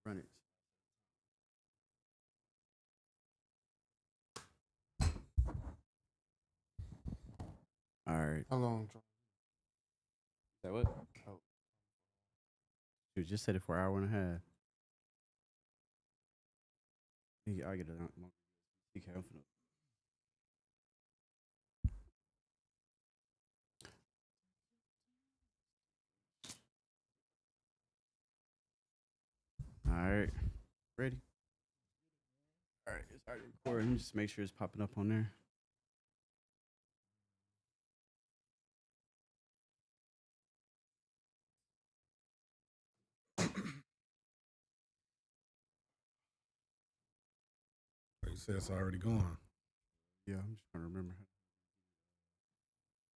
Run it. All right. How long? That what? Oh, you just said it for an hour and a half. I get it. Be careful. All right. Ready? All right. It's already recording. Just make sure it's popping up on there. You said it's already going. Yeah, I'm just trying to remember.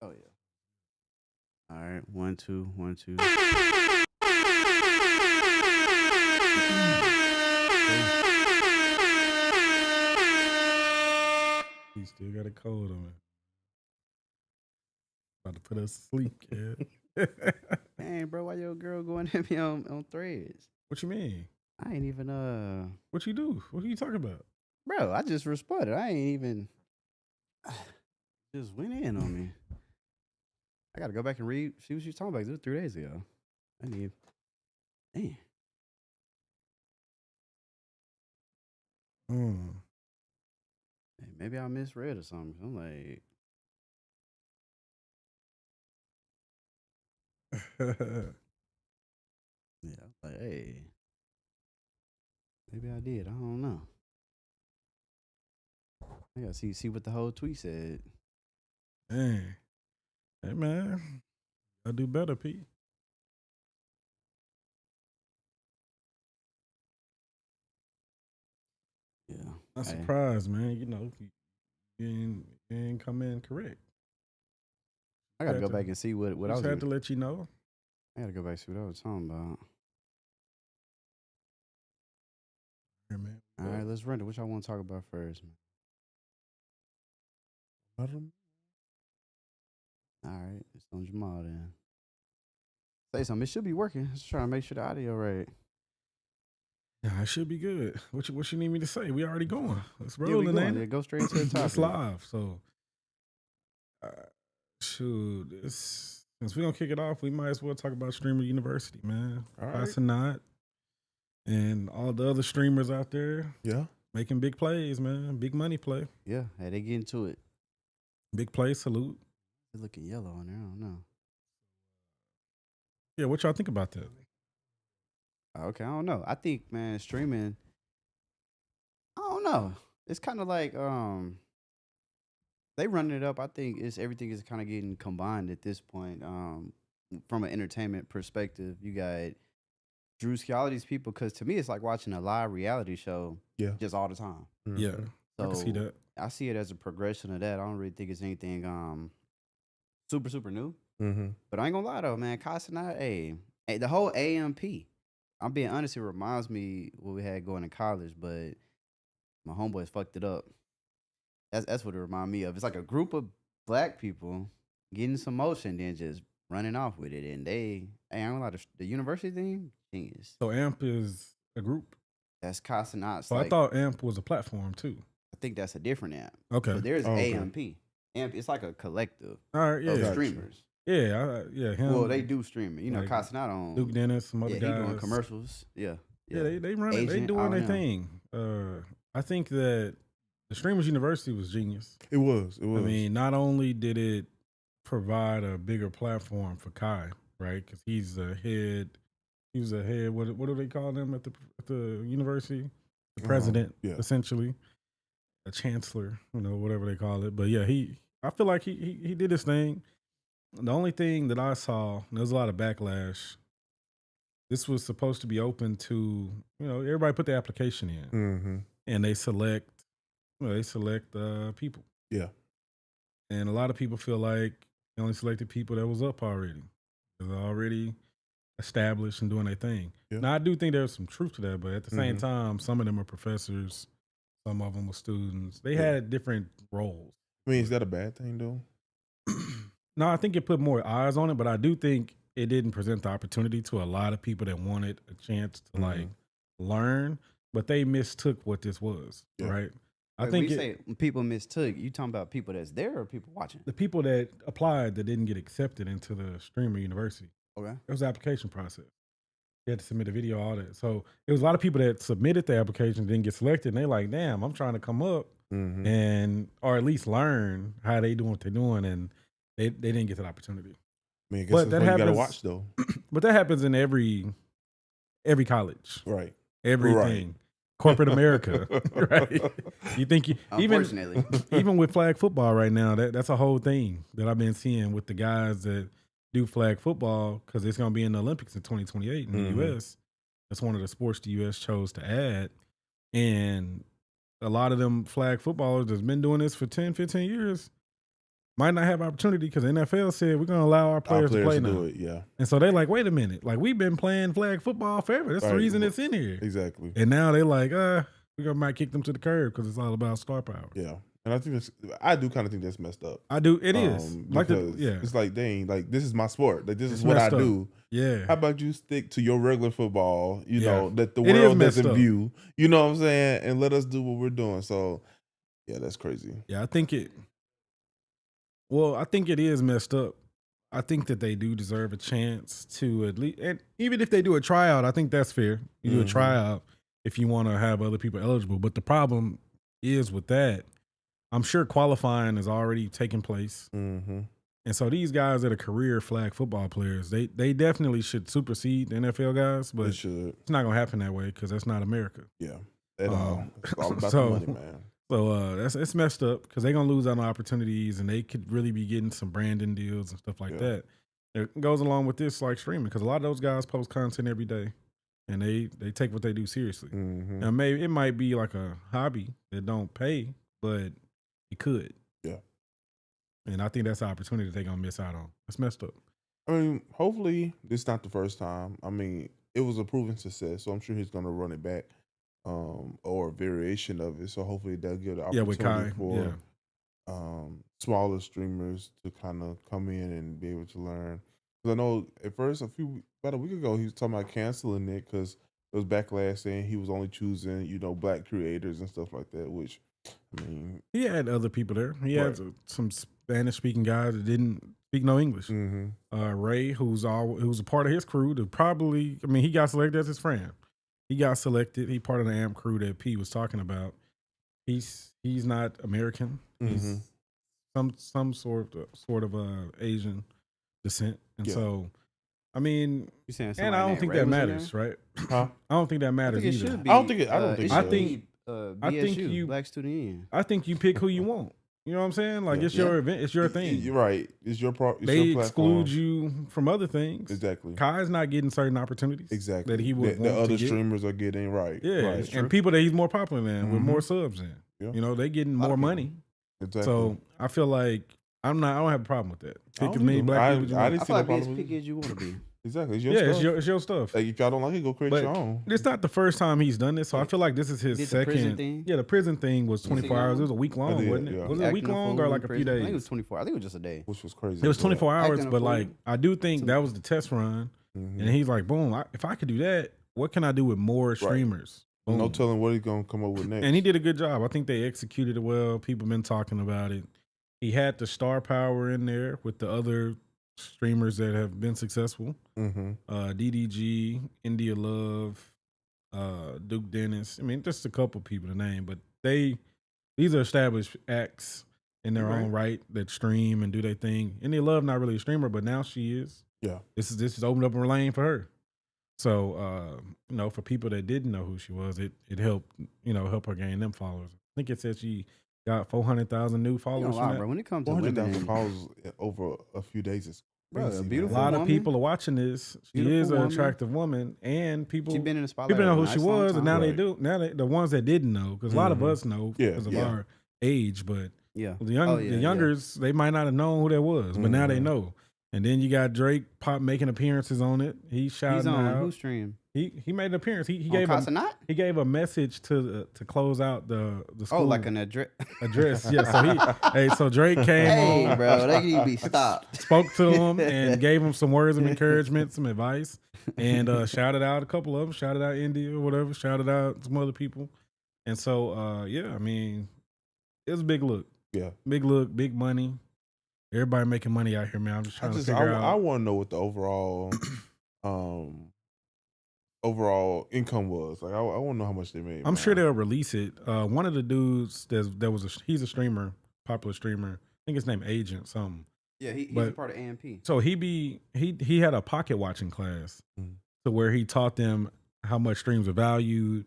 Oh yeah. All right. 1, 2, 1, 2. He still got a cold on it. About to put us to sleep, kid. Dang, bro, why your girl going at me on threads? What you mean? I ain't even What you do? What are you talking about? bro, I just responded. I ain't even just went in on me. I gotta go back and read. See what she's talking about. It was 3 days ago. I need. Damn. Hey, maybe I misread or something. I'm like, yeah. I was like, hey, maybe I did. I don't know. I gotta see what the whole tweet said. Dang. Hey man, I do better, Pete. Yeah. I'm Hey, surprised, man. You know, you ain't come in correct. I gotta go back and see what I Just was. had to let you know. I gotta go back and see what I was talking about. Here, man. All right, let's run it. What y'all want to talk about first, man? All right, it's on Jamal then. Say something. It should be working. Just trying to make sure the audio right. Yeah, it should be good. What you need me to say? We already going. Let's Yeah, we roll, going. ain't Yeah, it? go straight into the topic. It's live. So, shoot, since we gonna kick it off, we might as well talk about Streamer University, man. All right. Not, and all the other streamers out there. Yeah. Making big plays, man. Big money play. Yeah, hey, they get into it. Big play, salute. They're looking yellow on there. I don't know. Yeah, what y'all think about that? Okay, I don't know. I think, man, streaming. I don't know. It's kind of like they running it up. I think it's everything is kind of getting combined at this point. From an entertainment perspective, you got Drewski, all these people. Because to me, it's like watching a live reality show. Yeah. Just all the time. Mm-hmm. Yeah, So I can see that. I see it as a progression of that. I don't really think it's anything super new. Mm-hmm. But I ain't gonna lie though, man. Casanat, hey, the whole AMP. I'm being honest. It reminds me what we had going to college, but my homeboys fucked it up. That's what it remind me of. It's like a group of black people getting some motion, then just running off with it. And hey, I ain't gonna lie, the university thing, genius. So AMP is a group. That's Casanat. So I thought AMP was a platform too. I think that's a different amp. Okay. So there's okay. AMP. AMP, it's like a collective All right. Yeah. of Gotcha. streamers. Yeah. Him. Well, they do streaming. You know, like Casanat on Duke Dennis, some other yeah, guys. he doing commercials. Yeah. Yeah, they run it. They Agent, doing all their them. thing. I think that the Streamers University was genius. It was. I mean, not only did it provide a bigger platform for Kai, right? Because he's a head. He was a head. What do they call him at the university? The president, yeah. essentially, a chancellor, whatever they call it. But yeah, I feel like he did his thing. The only thing that I saw, there was a lot of backlash. This was supposed to be open to, everybody put the application in, Mm-hmm. and they select people. Yeah. And a lot of people feel like they only selected people that was up already. They're already established and doing their thing. Yeah. Now, I do think there's some truth to that, but at the same time, some of them are professors, some of them were students. They had different roles. I mean, is that a bad thing, though? No, I think it put more eyes on it, but I do think it didn't present the opportunity to a lot of people that wanted a chance to learn, but they mistook what this was, Yeah. right? I Wait, think when you say people mistook, you talking about people that's there or people watching? the people that applied that didn't get accepted into the streamer university, Okay. it was an application process. You had to submit a video, all that. So it was a lot of people that submitted the application, didn't get selected, and they like, damn, I'm trying to come up Mhm. and or at least learn how they doing what they're doing, and they didn't get that opportunity. I mean, I guess But that's that what you gotta happens. watch though. But that happens in every college, Right. everything, corporate America, right? You think Unfortunately. even with flag football right now, that's a whole thing that I've been seeing with the guys that do flag football because it's going to be in the Olympics in 2028 in the Mhm. U.S. That's one of the sports the U.S. chose to add, and a lot of them flag footballers that's been doing this for 10, 15 years might not have opportunity because the NFL said we're going to allow our Our players to play do now. it, yeah. And so they're like, wait a minute, like we've been playing flag football forever. That's the Right, reason but- it's in here. Exactly. And now they're like, we might kick them to the curb because it's all about star power. Yeah. And I think I do kind of think that's messed up. I do. It is. Like because yeah. it's like, dang, like this is my sport. Like this It's is what I messed up. do. Yeah. How about you stick to your regular football, you Yeah. know, that the It is world messed doesn't up. view, you know what I'm saying? And let us do what we're doing. So, yeah, that's crazy. Yeah, I think it is messed up. I think that they do deserve a chance to at least, and even if they do a tryout, I think that's fair. You do a Mhm. tryout if you want to have other people eligible. But the problem is with that, I'm sure qualifying is already taking place. Mm-hmm. And so these guys that are career flag football players, they definitely should supersede the NFL guys, but It should. it's not going to happen that way because that's not America. Yeah. At all. It's all about so- the money, man. So it's messed up because they're going to lose out on opportunities and they could really be getting some branding deals and stuff like Yeah. that. It goes along with this like streaming because a lot of those guys post content every day and they take what they do seriously. Mm-hmm. Now maybe it might be like a hobby that don't pay, but it could. Yeah. And I think that's an opportunity that they're going to miss out on. It's messed up. I mean, hopefully this is not the first time. I mean, it was a proven success, so I'm sure he's going to run it back, or a variation of it. So hopefully they'll give the Yeah, with opportunity Kai. for Yeah. smaller streamers to kind of come in and be able to learn. Because I know at first, about a week ago, he was talking about canceling it because there was backlash saying he was only choosing, you know, black creators and stuff like that. Which, I mean, He had other people there. He Right. had some Spanish speaking guys that didn't speak no English. mm-hmm. Ray, who's a part of his crew, he got selected as his friend. He got selected. He part of the AMP crew that P was talking about. He's not American. Mm-hmm. He's some sort of Asian descent, and Yeah. so I mean, You saying and I don't think that matters, right? Huh? I don't think that I matters think it either. should be. I don't think it- I don't think it so. should be, BSU, Black Student Union. I think you pick who you want. You know what I'm saying? Like Yeah. it's your event, it's your thing. You're right. It's your They your platform. exclude you from other things. Exactly. Kai's not getting certain opportunities. Exactly. That he would the want other to get. streamers are getting right. Yeah, Right. and people that he's more popular than with Mhm. more subs in. Yeah. You know, they getting lot more of people. money. Exactly. So I feel like I don't have a problem with that. I Pick don't as many either. black I- people as you I want. didn't I see feel no like be as problem with picky as you want to be. exactly. It's your Yeah, stuff. it's your stuff. Like if y'all don't like it, go create But your own. it's not the first time he's done this, so I feel like this is his Did the prison second. thing? Yeah, the prison thing was Was it 24 hours. It was a long? week long, did, wasn't it? yeah. Was it a week Acting long fool or in like a few prison. I think it days? was 24. I think it was just a day. Which was crazy. It was but- 24 hours, Acting a but like fool. I do think that was the test run, Mhm. and he's like, boom! If I could do that, what can I do with more streamers? Boom. No telling what he's gonna come up with next. And he did a good job. I think they executed it well. People been talking about it. He had the star power in there with the other streamers that have been successful. Mm-hmm. DDG, India Love, Duke Dennis. I mean, just a couple people to name, but these are established acts in their own right that stream and do their thing. India Love not really a streamer, but now she is. Yeah. This is opened up a lane for her. So for people that didn't know who she was, it helped help her gain them followers. I think it said she got 400,000 new I followers. ain't From gonna lie, that. bro. When it comes to 400,000 women, followers over a few days is Bro, a crazy, beautiful A lot of woman. people are watching this. She Beautiful is an woman. attractive woman, and people she been in the spotlight. people know who a she nice long was, and now time. they Right. do. Now the ones that didn't know, because a lot of Mhm. us know Yeah, because of yeah. our age, but Yeah. the Oh, the yeah, youngers they might not have known who that was, but now they Mhm. know. And then you got Drake making appearances on it. He's He's shouting on out. whose stream? He made an appearance. He On gave Casanat? he gave a message to close out the school. Oh, like an address. address. Yeah. So so Drake came Hey, on, bro, they need to be stopped. spoke to him, and gave him some words of encouragement, some advice, and shouted out a couple of them. Shouted out India or whatever. Shouted out some other people. And so yeah, I mean, it was a big look. Yeah. Big look, big money. Everybody making money out here, man. I'm just trying to figure I out. want to know what the overall income was. Like I want to know how much they made. I'm man. sure they'll release it. One of the dudes he's a streamer, popular streamer. I think his name Agent something. Yeah, he's a But- part of AMP. So he had a pocket watching class Mhm. to where he taught them how much streams are valued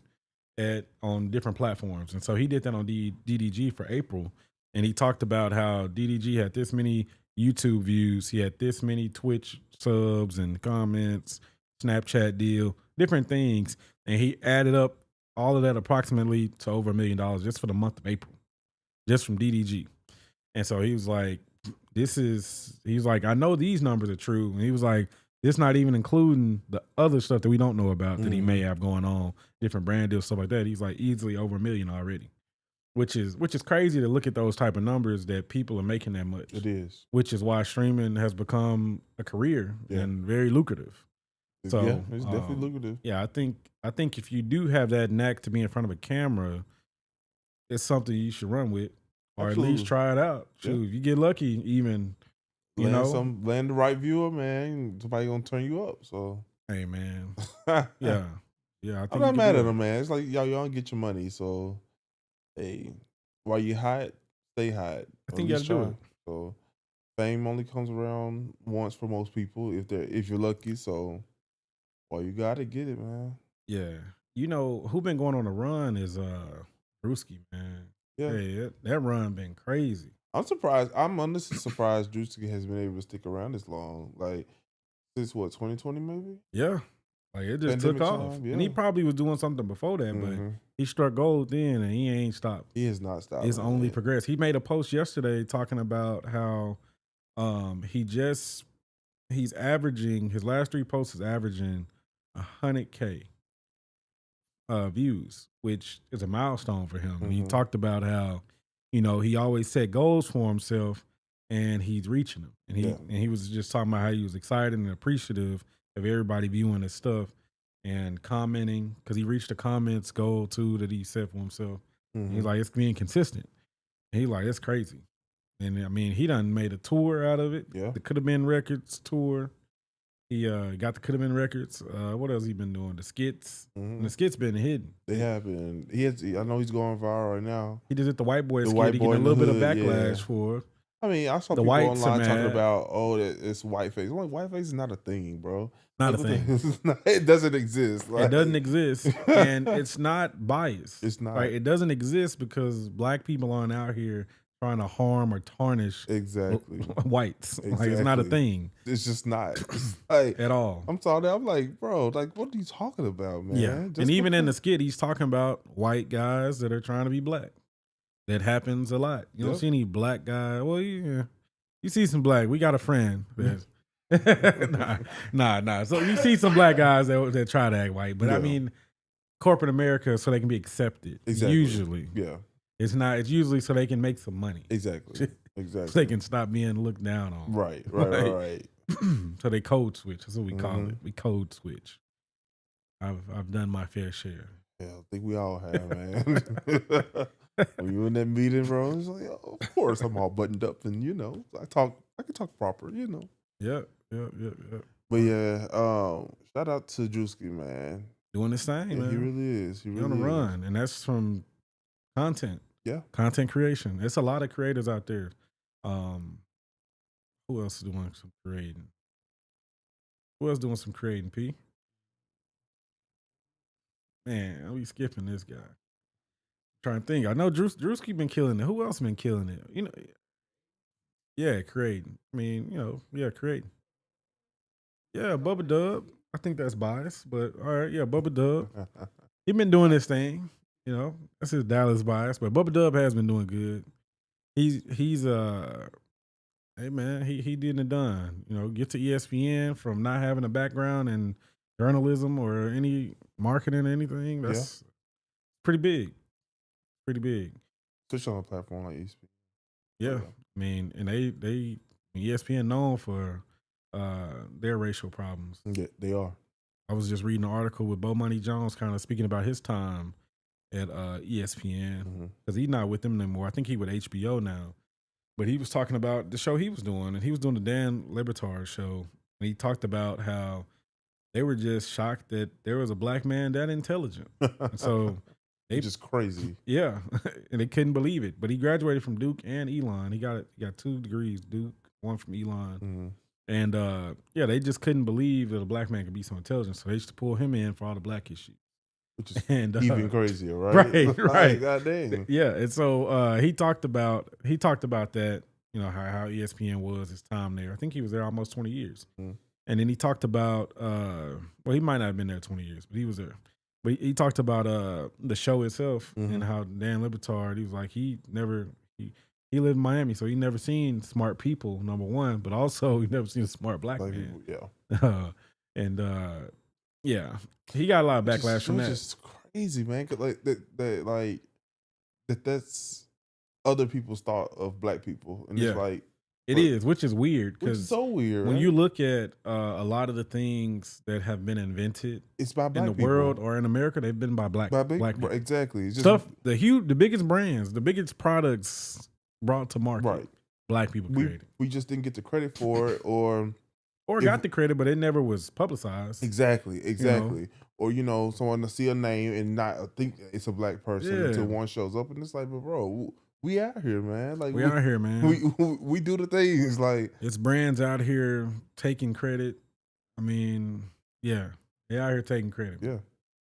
on different platforms. And so he did that on DDG for April. And he talked about how DDG had this many YouTube views, he had this many Twitch subs and comments, Snapchat deal, different things. And he added up all of that approximately to over $1 million just for the month of April, just from DDG. And so he was like, I know these numbers are true. And he was like, this not even including the other stuff that we don't know about that he may have going on, different brand deals, stuff like that. He's like easily over $1 million already, which is crazy to look at those type of numbers that people are making that much. It is. Which is why streaming has become a career and very lucrative. So yeah, it's definitely lucrative. Yeah, I think if you do have that knack to be in front of a camera, it's something you should run with, or at least try it out. Shoot, if you get lucky, even land the right viewer, man. Somebody gonna turn you up. So hey, man, yeah. I think I'm not mad at them, man. It's like y'all don't get your money, so hey, while you hot, stay hot. I think you gotta do it. So fame only comes around once for most people if you're lucky. So well, you gotta get it, man. Yeah, who been going on a run is Brewski, man. Yeah, hey, that run been crazy. I'm surprised. I'm honestly surprised Drewski has been able to stick around this long. Like since 2020 maybe. Yeah, like it just Pandemic took off, time, yeah. and he probably was doing something before that, but he struck gold then, and he ain't stopped. He has not stopped. It's only progressed. He made a post yesterday talking about how he's averaging, his last 3 posts is averaging 100K views, which is a milestone for him. And he talked about how, he always set goals for himself and he's reaching them. And he was just talking about how he was excited and appreciative of everybody viewing his stuff and commenting, because he reached the comments goal too that he set for himself. He's like, it's being consistent. And he's like, it's crazy. And I mean, he done made a tour out of it. Yeah. The Could Have Been Records tour. He got the Could Have Been Records. What else he been doing? The skits. And the skits been hidden. They have been. I know he's going viral right now. He just did the White Boy The skit. White He Boy getting a in the little bit of Hood, backlash yeah. for. I mean, I saw The people whites are online talking mad. about, it's whiteface. I'm like, whiteface is not a thing, bro. Not That's a the thing. It doesn't exist. It doesn't exist, and it's not biased. It's not. Right? It doesn't exist because black people aren't out here trying to harm or tarnish Exactly. whites. Like, it's not a thing. It's just not. It's like, at all. I'm sorry. I'm like, bro, like, what are you talking about, man? Yeah. Just And even in the because- skit, he's talking about white guys that are trying to be black. That happens a lot. You don't Yep. see any black guy. Well, yeah. You see some black. We got a friend. Nah. So you see some black guys that try to act white. But I Yeah. mean, corporate America, so they can be accepted. Exactly. Usually. Yeah, It's not. It's usually so they can make some money. exactly. So they can stop being looked down on. Right. So they code switch. That's what we call Mhm. it. We code switch. I've done my fair share. Yeah, I think we all have, man. When you in that meeting, bro, it's like, of course I'm all buttoned up and I can talk proper, Yep. But yeah, shout out to Drewski, man. Doing this thing, Yeah, man. he really is. He He really on the is. run, and that's from content. Yeah. Content creation. There's a lot of creators out there. Who else is doing some creating? Who else doing some creating, P? Man, we skipping this guy. Trying to think. I know Drewski been killing it. Who else been killing it? Yeah, creating. I mean, creating. Yeah, Bubba Dub. I think that's biased, but all right, yeah, Bubba Dub. He been doing this thing. That's his Dallas bias, but Bubba Dub has been doing good. He's Hey man, he didn't have done. You know, get to ESPN from not having a background in journalism or any marketing or anything. Yeah. That's pretty big. Pretty big. Especially on a platform like ESPN. Yeah. yeah. I mean, and they ESPN known for their racial problems. Yeah, they are. I was just reading an article with Bo Money Jones kind of speaking about his time at ESPN because he's not with them anymore. I think he with HBO now. But he was talking about the show he was doing, and he was doing the Dan Le Batard show. And he talked about how they were just shocked that there was a black man that intelligent. And so they just crazy. Yeah, and they couldn't believe it. But he graduated from Duke and Elon. He got 2 degrees, Duke, 1 from Elon. And yeah, they just couldn't believe that a black man could be so intelligent. So they used to pull him in for all the black issues. Which is even crazier, right? Right. God dang. Yeah, and so he talked about that, you know, how ESPN was his time there. I think he was there almost 20 years. And then he talked about well, he might not have been there 20 years, but he was there. But he talked about the show itself and how Dan Le Batard, he was like he lived in Miami, so he never seen smart people, number one, but also he never seen a smart black man. People, yeah. And yeah, he got a lot of backlash from that. It's just crazy, man. 'Cause that's other people's thought of black people, and it's like it is, which is weird because so weird. When right? you look at a lot of the things that have been invented, it's by black in the people. world or in America, they've been by black people. Exactly. It's just, Stuff the biggest brands, the biggest products brought to market, right? Black people created. We just didn't get the credit for it, or got the credit, but it never was publicized. Exactly. You know? Or someone to see a name and not think it's a black person until one shows up, and it's like, but bro, we out here, man. Like we out here, man. We do the things like it's brands out here taking credit. I mean, yeah, they out here taking credit. Yeah,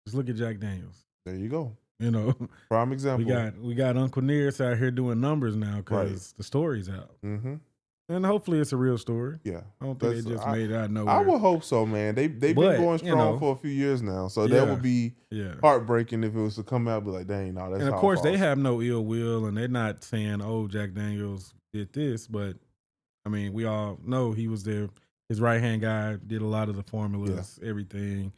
just look at Jack Daniels. There you go. You know, prime example. We got Uncle Nearest out here doing numbers now because the story's out. And hopefully it's a real story. Yeah. I don't think they just made it out of nowhere. I would hope so, man. They've been going strong for a few years now. So that would be heartbreaking if it was to come out and be like, dang, no, that's And of course they have no ill will and they're not saying, oh, Jack Daniels did this, but I mean, we all know he was there. His right-hand guy did a lot of the formulas, everything.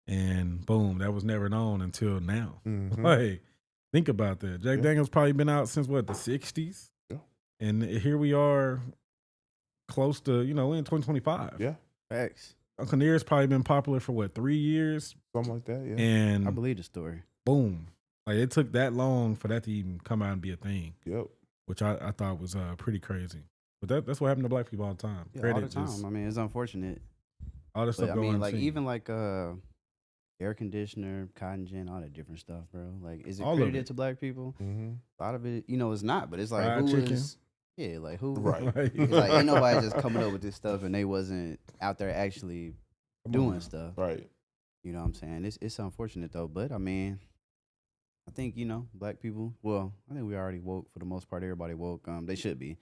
And boom, that was never known until now. Like, think about that. Jack Daniels probably been out since what, the 60s? Yeah. And here we are close to, in 2025. Yeah. Facts. Uncle Near's probably been popular for what, 3 years? Something like that, yeah. And I believe the story. Boom. Like it took that long for that to even come out and be a thing. Yep. Which I thought was pretty crazy. But that's what happened to black people all the time. Yeah, all the time. I mean, it's unfortunate. All this stuff going on. I mean, like even like air conditioner, cotton gin, all that different stuff, bro. Like, is it all credited to black people? A lot of it, it's not. But it's like fried chicken. Yeah, like who? Right. It's like ain't nobody just coming up with this stuff and they wasn't out there actually doing stuff. Right. You know what I'm saying? It's unfortunate though, but I mean, I think black people. Well, I think we already woke for the most part. Everybody woke. They should be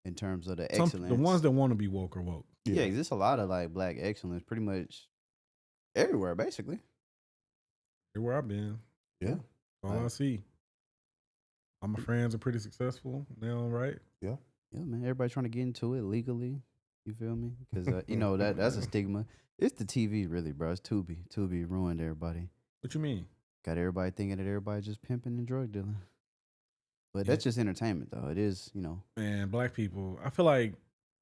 in terms of the excellence. The ones that want to be woke are woke. Yeah, there's a lot of like black excellence, pretty much everywhere, basically. Everywhere I've been. Yeah. All I see. All my friends are pretty successful. They're all right. Yeah. Yeah, man. Everybody trying to get into it legally. You feel me? Because that's a stigma. It's the TV, really, bro. It's Tubi. Tubi ruined everybody. What you mean? Got everybody thinking that everybody just pimping and drug dealing. But that's just entertainment, though. It is, Man, black people. I feel like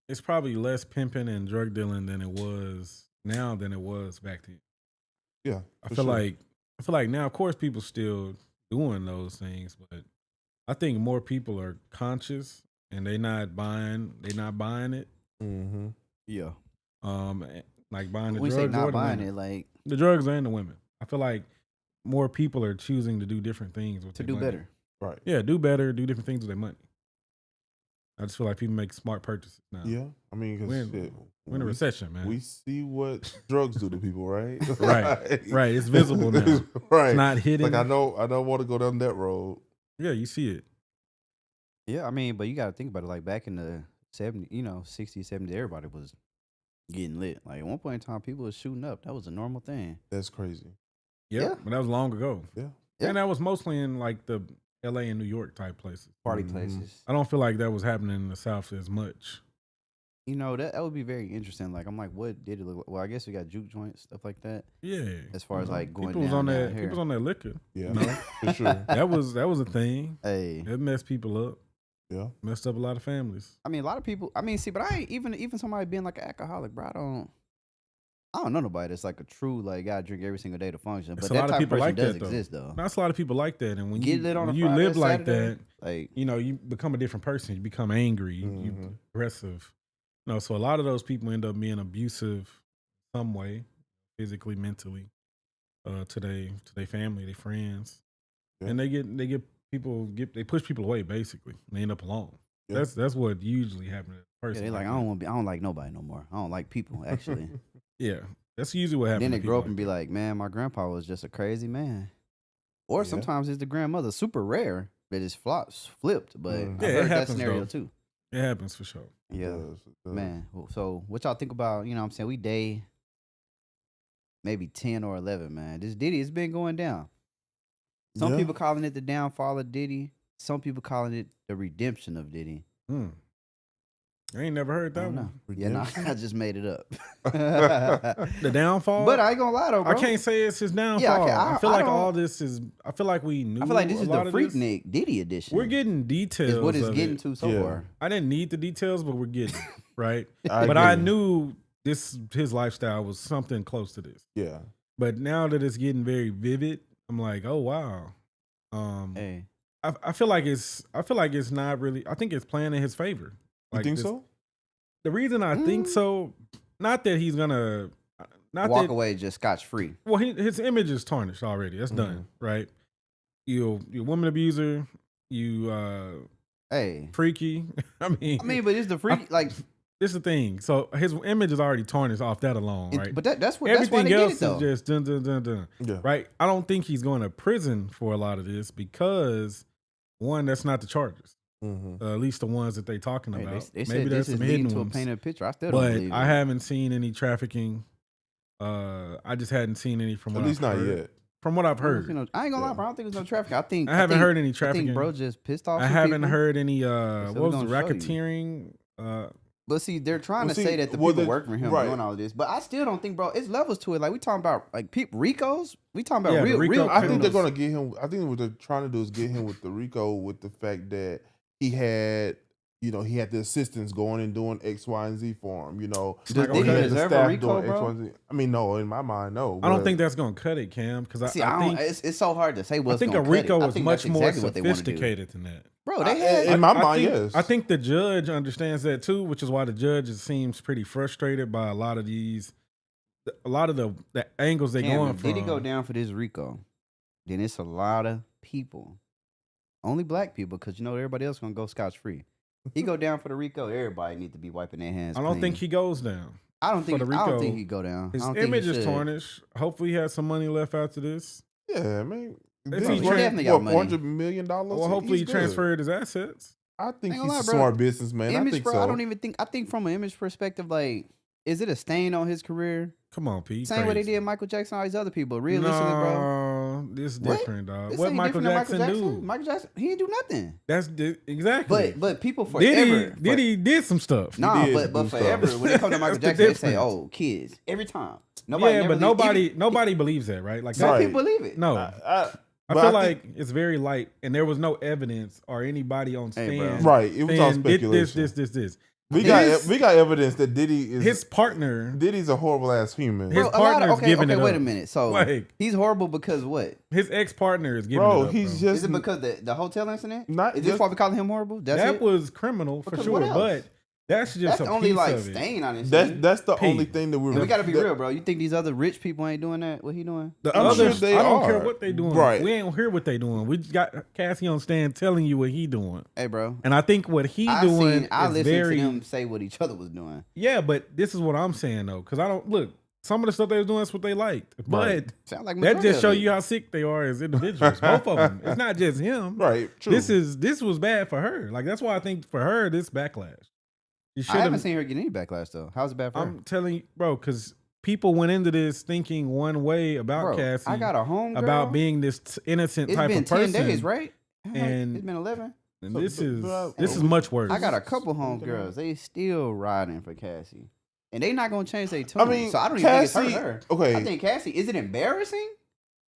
it's probably less pimping and drug dealing than it was now than it was back then. Yeah. I feel like now, of course, people still doing those things, but I think more people are conscious and they not buying it. Yeah. Like buying the when drugs. Say not or the buying women. it, like the drugs and the women. I feel like more people are choosing to do different things with to their do money. better. Right. Yeah, do better, do different things with their money. I just feel like people make smart purchases now. Yeah. I mean, because we're in a recession, man. We see what drugs do to people, right? Right. It's visible now. Right. It's not hidden. Like I don't want to go down that road. Yeah, you see it. Yeah, I mean, but you got to think about it. Like back in the 70s, 60s, 70s, everybody was getting lit. Like at one point in time, people was shooting up. That was a normal thing. That's crazy. Yeah. But that was long ago. Yeah. And that was mostly in like the LA and New York type places. Party places. I don't feel like that was happening in the South as much. You know, that would be very interesting. Like, I'm like, what did it look like? Well, I guess we got juke joints, stuff like that. Yeah. As far as like going people was down on down that. here. People was on that liquor. Yeah, You know? for sure. That was a thing. Hey, It messed people up. Yeah. Messed up a lot of families. I mean, a lot of people. I mean, see, but I ain't even somebody being like an alcoholic, bro. I don't know nobody that's like a true like gotta drink every single day to function. It's But a that lot of type of people person like does that, though. exist though. That's a lot of people like that, and when Get lit on when a you Friday, live like Saturday, that, like you know, you become a different person. You become angry. You Mhm. aggressive. You know, so a lot of those people end up being abusive some way, physically, mentally, to their family, their friends, Yeah. and they push people away basically. And they end up alone. Yeah. That's what usually happens to a yeah, person. they like that. I don't like nobody no more. I don't like people actually. Yeah, that's usually what happens. Then to they people grow up like and be that. like, man, my grandpa was just a crazy man. Or Yeah. sometimes it's the grandmother, super rare that it's flipped. But Mhm. I Yeah, it heard that happens, scenario though. too. It happens for sure. It Yeah, does, it does. man. So what y'all think about? You know, what I'm saying we day maybe 10 or 11, man. This Diddy has been going down. Some Yeah. people calling it the downfall of Diddy. Some people calling it the redemption of Diddy. I ain't never heard I that don't know. one. Yeah, no, Redemption? I just made it up. The downfall. But I ain't gonna lie though, bro. I can't say it's his downfall. I I feel I like don't- all this is. I feel like we knew. I feel like this a is lot the of this. Freaknik Diddy edition. We're getting details. is what it's of getting it. to so Yeah. far. I didn't need the details, but we're getting it, right. I But I agree. knew his lifestyle was something close to this. Yeah. But now that it's getting very vivid, I'm like, oh wow. Hey, I feel like it's not really. I think it's playing in his favor. You think this- so? The reason I think so, not that he's gonna, not walk that. away just scotch free. Well, his image is tarnished already. That's done, right? You're a woman abuser. You Hey, freaky. I mean, but it's the freak. Like, this is the thing. So his image is already tarnished off that alone, right? but that's what. That's why Everything they else get it, though. is just dun dun dun dun. Yeah. Right? I don't think he's going to prison for a lot of this because one, that's not the charges. Mm-hmm. At least the ones that they talking Hey, about. they Maybe said there's this is some leading hidden to a ones. painted picture. I still don't But believe I it. haven't seen any trafficking. I just hadn't seen any from what At least I've not heard. yet. From what I've I don't heard. see no- I ain't gonna lie, Yeah. bro. I don't think there's no traffic. I haven't think- heard any I trafficking. think bro just pissed off. I some haven't people. heard any So what was the we gonna show you. racketeering? But see, they're trying Well, to see, say that the well, people the- working for him right. doing all of this, but I still don't think, bro. It's levels to it. Like we talking about, like Ricos. We talking about Yeah, the real. Rico I think they're criminals. gonna get him. I think what they're trying to do is get him with the RICO with the fact that he had, he had the assistants going and doing X, Y, and Z for him. Does he Diddy had the deserve a staff RICO, doing X, bro? Y, and Z. I mean, no, in my mind, no. I don't but- think that's gonna cut it, Cam. Because See, I I don't. think It's so hard to say I what's think a gonna cut it. RICO I is think much that's more exactly what they wanna do. sophisticated than that. Bro, they had. in my I mind, think, yes. I think the judge understands that too, which is why the judge seems pretty frustrated by a lot of the angles they Cameron, going from. did he go down for this RICO? Then it's a lot of people, only black people, because everybody else gonna go scotch free. He go down for the RICO. Everybody need to be wiping their hands. I don't clean. think he goes down. I don't think. the I don't RICO. think he go down. His I don't think he image is should. tarnished. Hopefully, he has some money left after this. Yeah, man. If This he is tran- worth, definitely got money. $400 million? Well, hopefully, he He's good. transferred his assets. I think Ain't he's gonna lie, a bro. smart businessman. I Image, think bro. so. I don't even think. I think from an image perspective, like, is it a stain on his career? Come on, Pete. Same way they crazy. did Michael Jackson, all these other people. Realistically, bro. No, this is What? different, dog. This What ain't Michael different Jackson, than do? Michael Jackson, he didn't do nothing. That's exactly. But people forever. Diddy did some stuff. Nah, did but do forever stuff. when they come to Michael That's the Jackson, they say, difference. "Oh, kids." Every time. Yeah, but nobody. nobody believes that, right? Like Some Right. people believe it. no. I but feel I like think- it's very light, and there was no evidence or anybody on Hey, bro. stand. Right, it was all saying, "Did speculation. this. we His- got evidence that Diddy is His partner, Diddy's a horrible ass human. His Bro, partner's okay, giving okay, it wait up. a minute. So Like- he's horrible because what? his ex-partner is giving Bro, it up. he's bro. just Is it because the hotel incident? Not Is this just- why we calling him horrible? That's that it? was criminal for Because sure, what else? but that's just That's a only piece like of it. stain on his. that's the Pete. only thing that we're. And we gotta be that- real, bro. You think these other rich people ain't doing that? What he doing? The I'm others, sure they I don't care are. what they doing. Right. We ain't hear what they doing. We just got Cassie on stand telling you what he doing, Hey, bro. and I think what he I doing I is listened very to them say what each other was doing. yeah. But this is what I'm saying though, because I don't look. Some of the stuff they was doing, that's what they liked, but Right. Sound like that majority just of show it. you how sick they are as individuals. Both of them. It's not just him. Right. True. This was bad for her. Like that's why I think for her this backlash. You I haven't should. seen her get any backlash though. How's it bad for her? I'm telling you, bro, because people went into this thinking one way about Bro, Cassie, I got a home about being this innocent It's type been of person. 10 days, right? And- it's been 11. And So, this but is much worse. I got a couple homegirls. They still riding for Cassie. And they not going to change their tune. I mean, so I don't even think it's Cassie- her. okay. I think Cassie, is it embarrassing?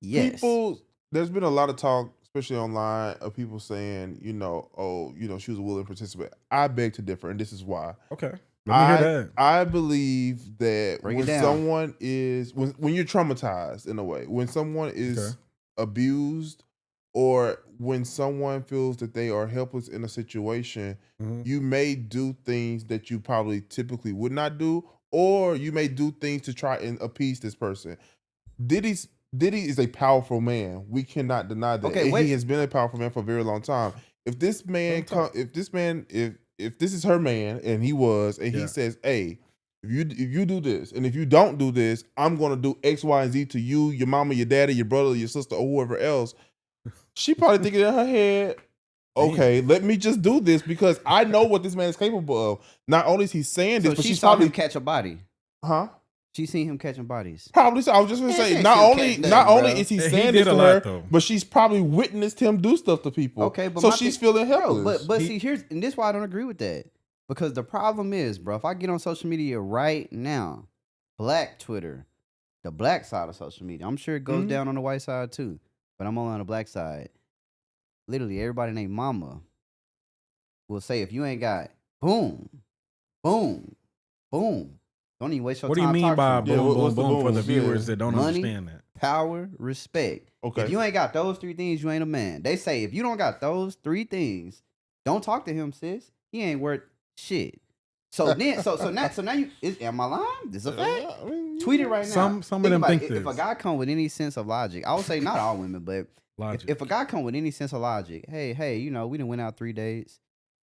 Yes. People, there's been a lot of talk, especially online, of people saying, she was a willing participant. I beg to differ, and this is why. Okay. Let me hear that. I believe that Break when it down. someone is when you're traumatized in a way, when someone is abused, or when someone feels that they are helpless in a situation, you may do things that you probably typically would not do, or you may do things to try and appease this person. Diddy is a powerful man. We cannot deny that. Okay, And wait. he has been a powerful man for a very long time. If this man if this is her man, and he says, "Hey, if you do this, and if you don't do this, I'm gonna do X, Y, and Z to you, your mama, your daddy, your brother, your sister, or whoever else," she probably thinking in her head, "Okay, let me just do this because I know what this man is capable of." Not only is he saying this, So but she she's saw probably him catch a body. huh. She seen him catching bodies. Probably so. I was just gonna Man, say, she not ain't only still not catching only nothing, is he bro. He saying did this a to lot, her, though. but she's probably witnessed him do stuff to people. Okay, but so my she's thing- feeling helpless. But see, and this is why I don't agree with that. Because the problem is, bro, if I get on social media right now, Black Twitter, the black side of social media, I'm sure it goes down on the white side too, but I'm only on the black side. Literally, everybody named Mama will say, if you ain't got boom, boom, boom, don't even waste your What do you time mean by talking to me. boom, what's boom, the boom for the booms? Yeah. viewers that don't Money, understand that? power, respect. Okay. If you ain't got those three things, you ain't a man. They say if you don't got those three things, don't talk to him, sis. He ain't worth shit. So then, so now you am I lying? This is a fact. I mean, Tweet it right now. Some of them about think it. this. If a guy come with any sense of logic, I would say not all women, but Logic. if a guy come with any sense of logic, hey, we done went out 3 days,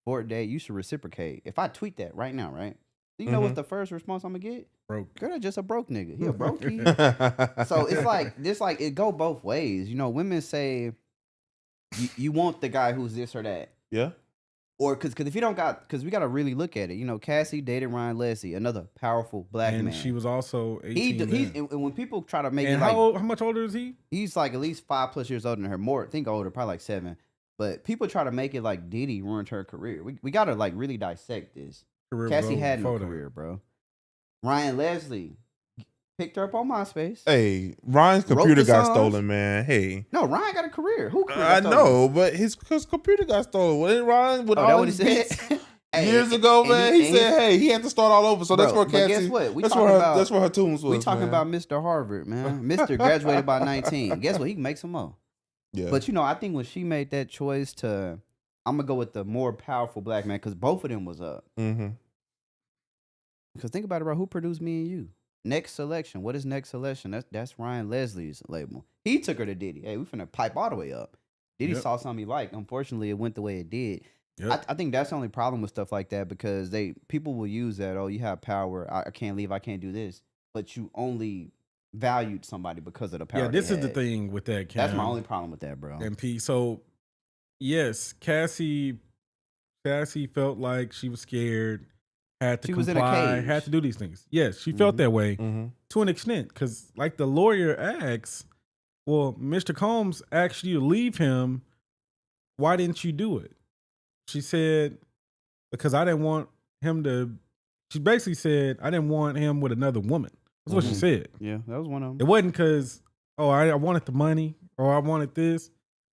4th day, you should reciprocate. If I tweet that right now, right? Do you know what's the first response I'm gonna get? Broke. Girl, that's just a broke nigga. He a brokey. So it's like it go both ways. Women say you want the guy who's this or that. Yeah. Or because if you don't got, because we got to really look at it. Cassie dated Ryan Leslie, another powerful black And man. she was also 18 He's then. and when people try to make And it like how much older is he? he's like at least 5+ years older than her, more I think older, probably like 7. But people try to make it like Diddy ruined her career. We got to like really dissect this. Career was Cassie over had no before that. career, bro. Ryan Leslie picked her up on MySpace. Hey, Ryan's Wrote computer the got songs. stolen, man. Hey. No, Ryan got a career. Who career I got stolen? know, but his computer got stolen. Wasn't Ryan with Oh, all that what he his said? beats Hey, years ago, and man? He said, "Hey, he had to start all over." So that's Bro, where but Cassie. guess what? We That's talking where her. about- That's where her tunes was. We talking man. about Mr. Harvard, man. Mr. graduated by 19. Guess what? He can make some more. Yeah. But I think when she made that choice to, I'm gonna go with the more powerful black man because both of them was up. Mm-hmm. Because think about it, bro. Who produced Me and You? Next Selection. What is Next Selection? That's Ryan Leslie's label. He took her to Diddy. Hey, we finna pipe all the way up. Diddy Yep. saw something he liked. Unfortunately, it went the way it did. Yep. I think that's the only problem with stuff like that because people will use that. Oh, you have power. I can't leave. I can't do this. But you only valued somebody because of the power. Yeah, this they is the had. thing with that, Cam. That's my only problem with that, bro. And P. So, yes, Cassie felt like she was scared, had to She was in a comply, cage. had to do these things. Yes, she felt that way Mm-hmm. to an extent because, like the lawyer asks, well, Mr. Combs asked you to leave him. Why didn't you do it? She said, because I didn't want him to. She basically said, I didn't want him with another woman. That's what she said. Yeah, that was one of It them. wasn't because, I wanted the money or I wanted this.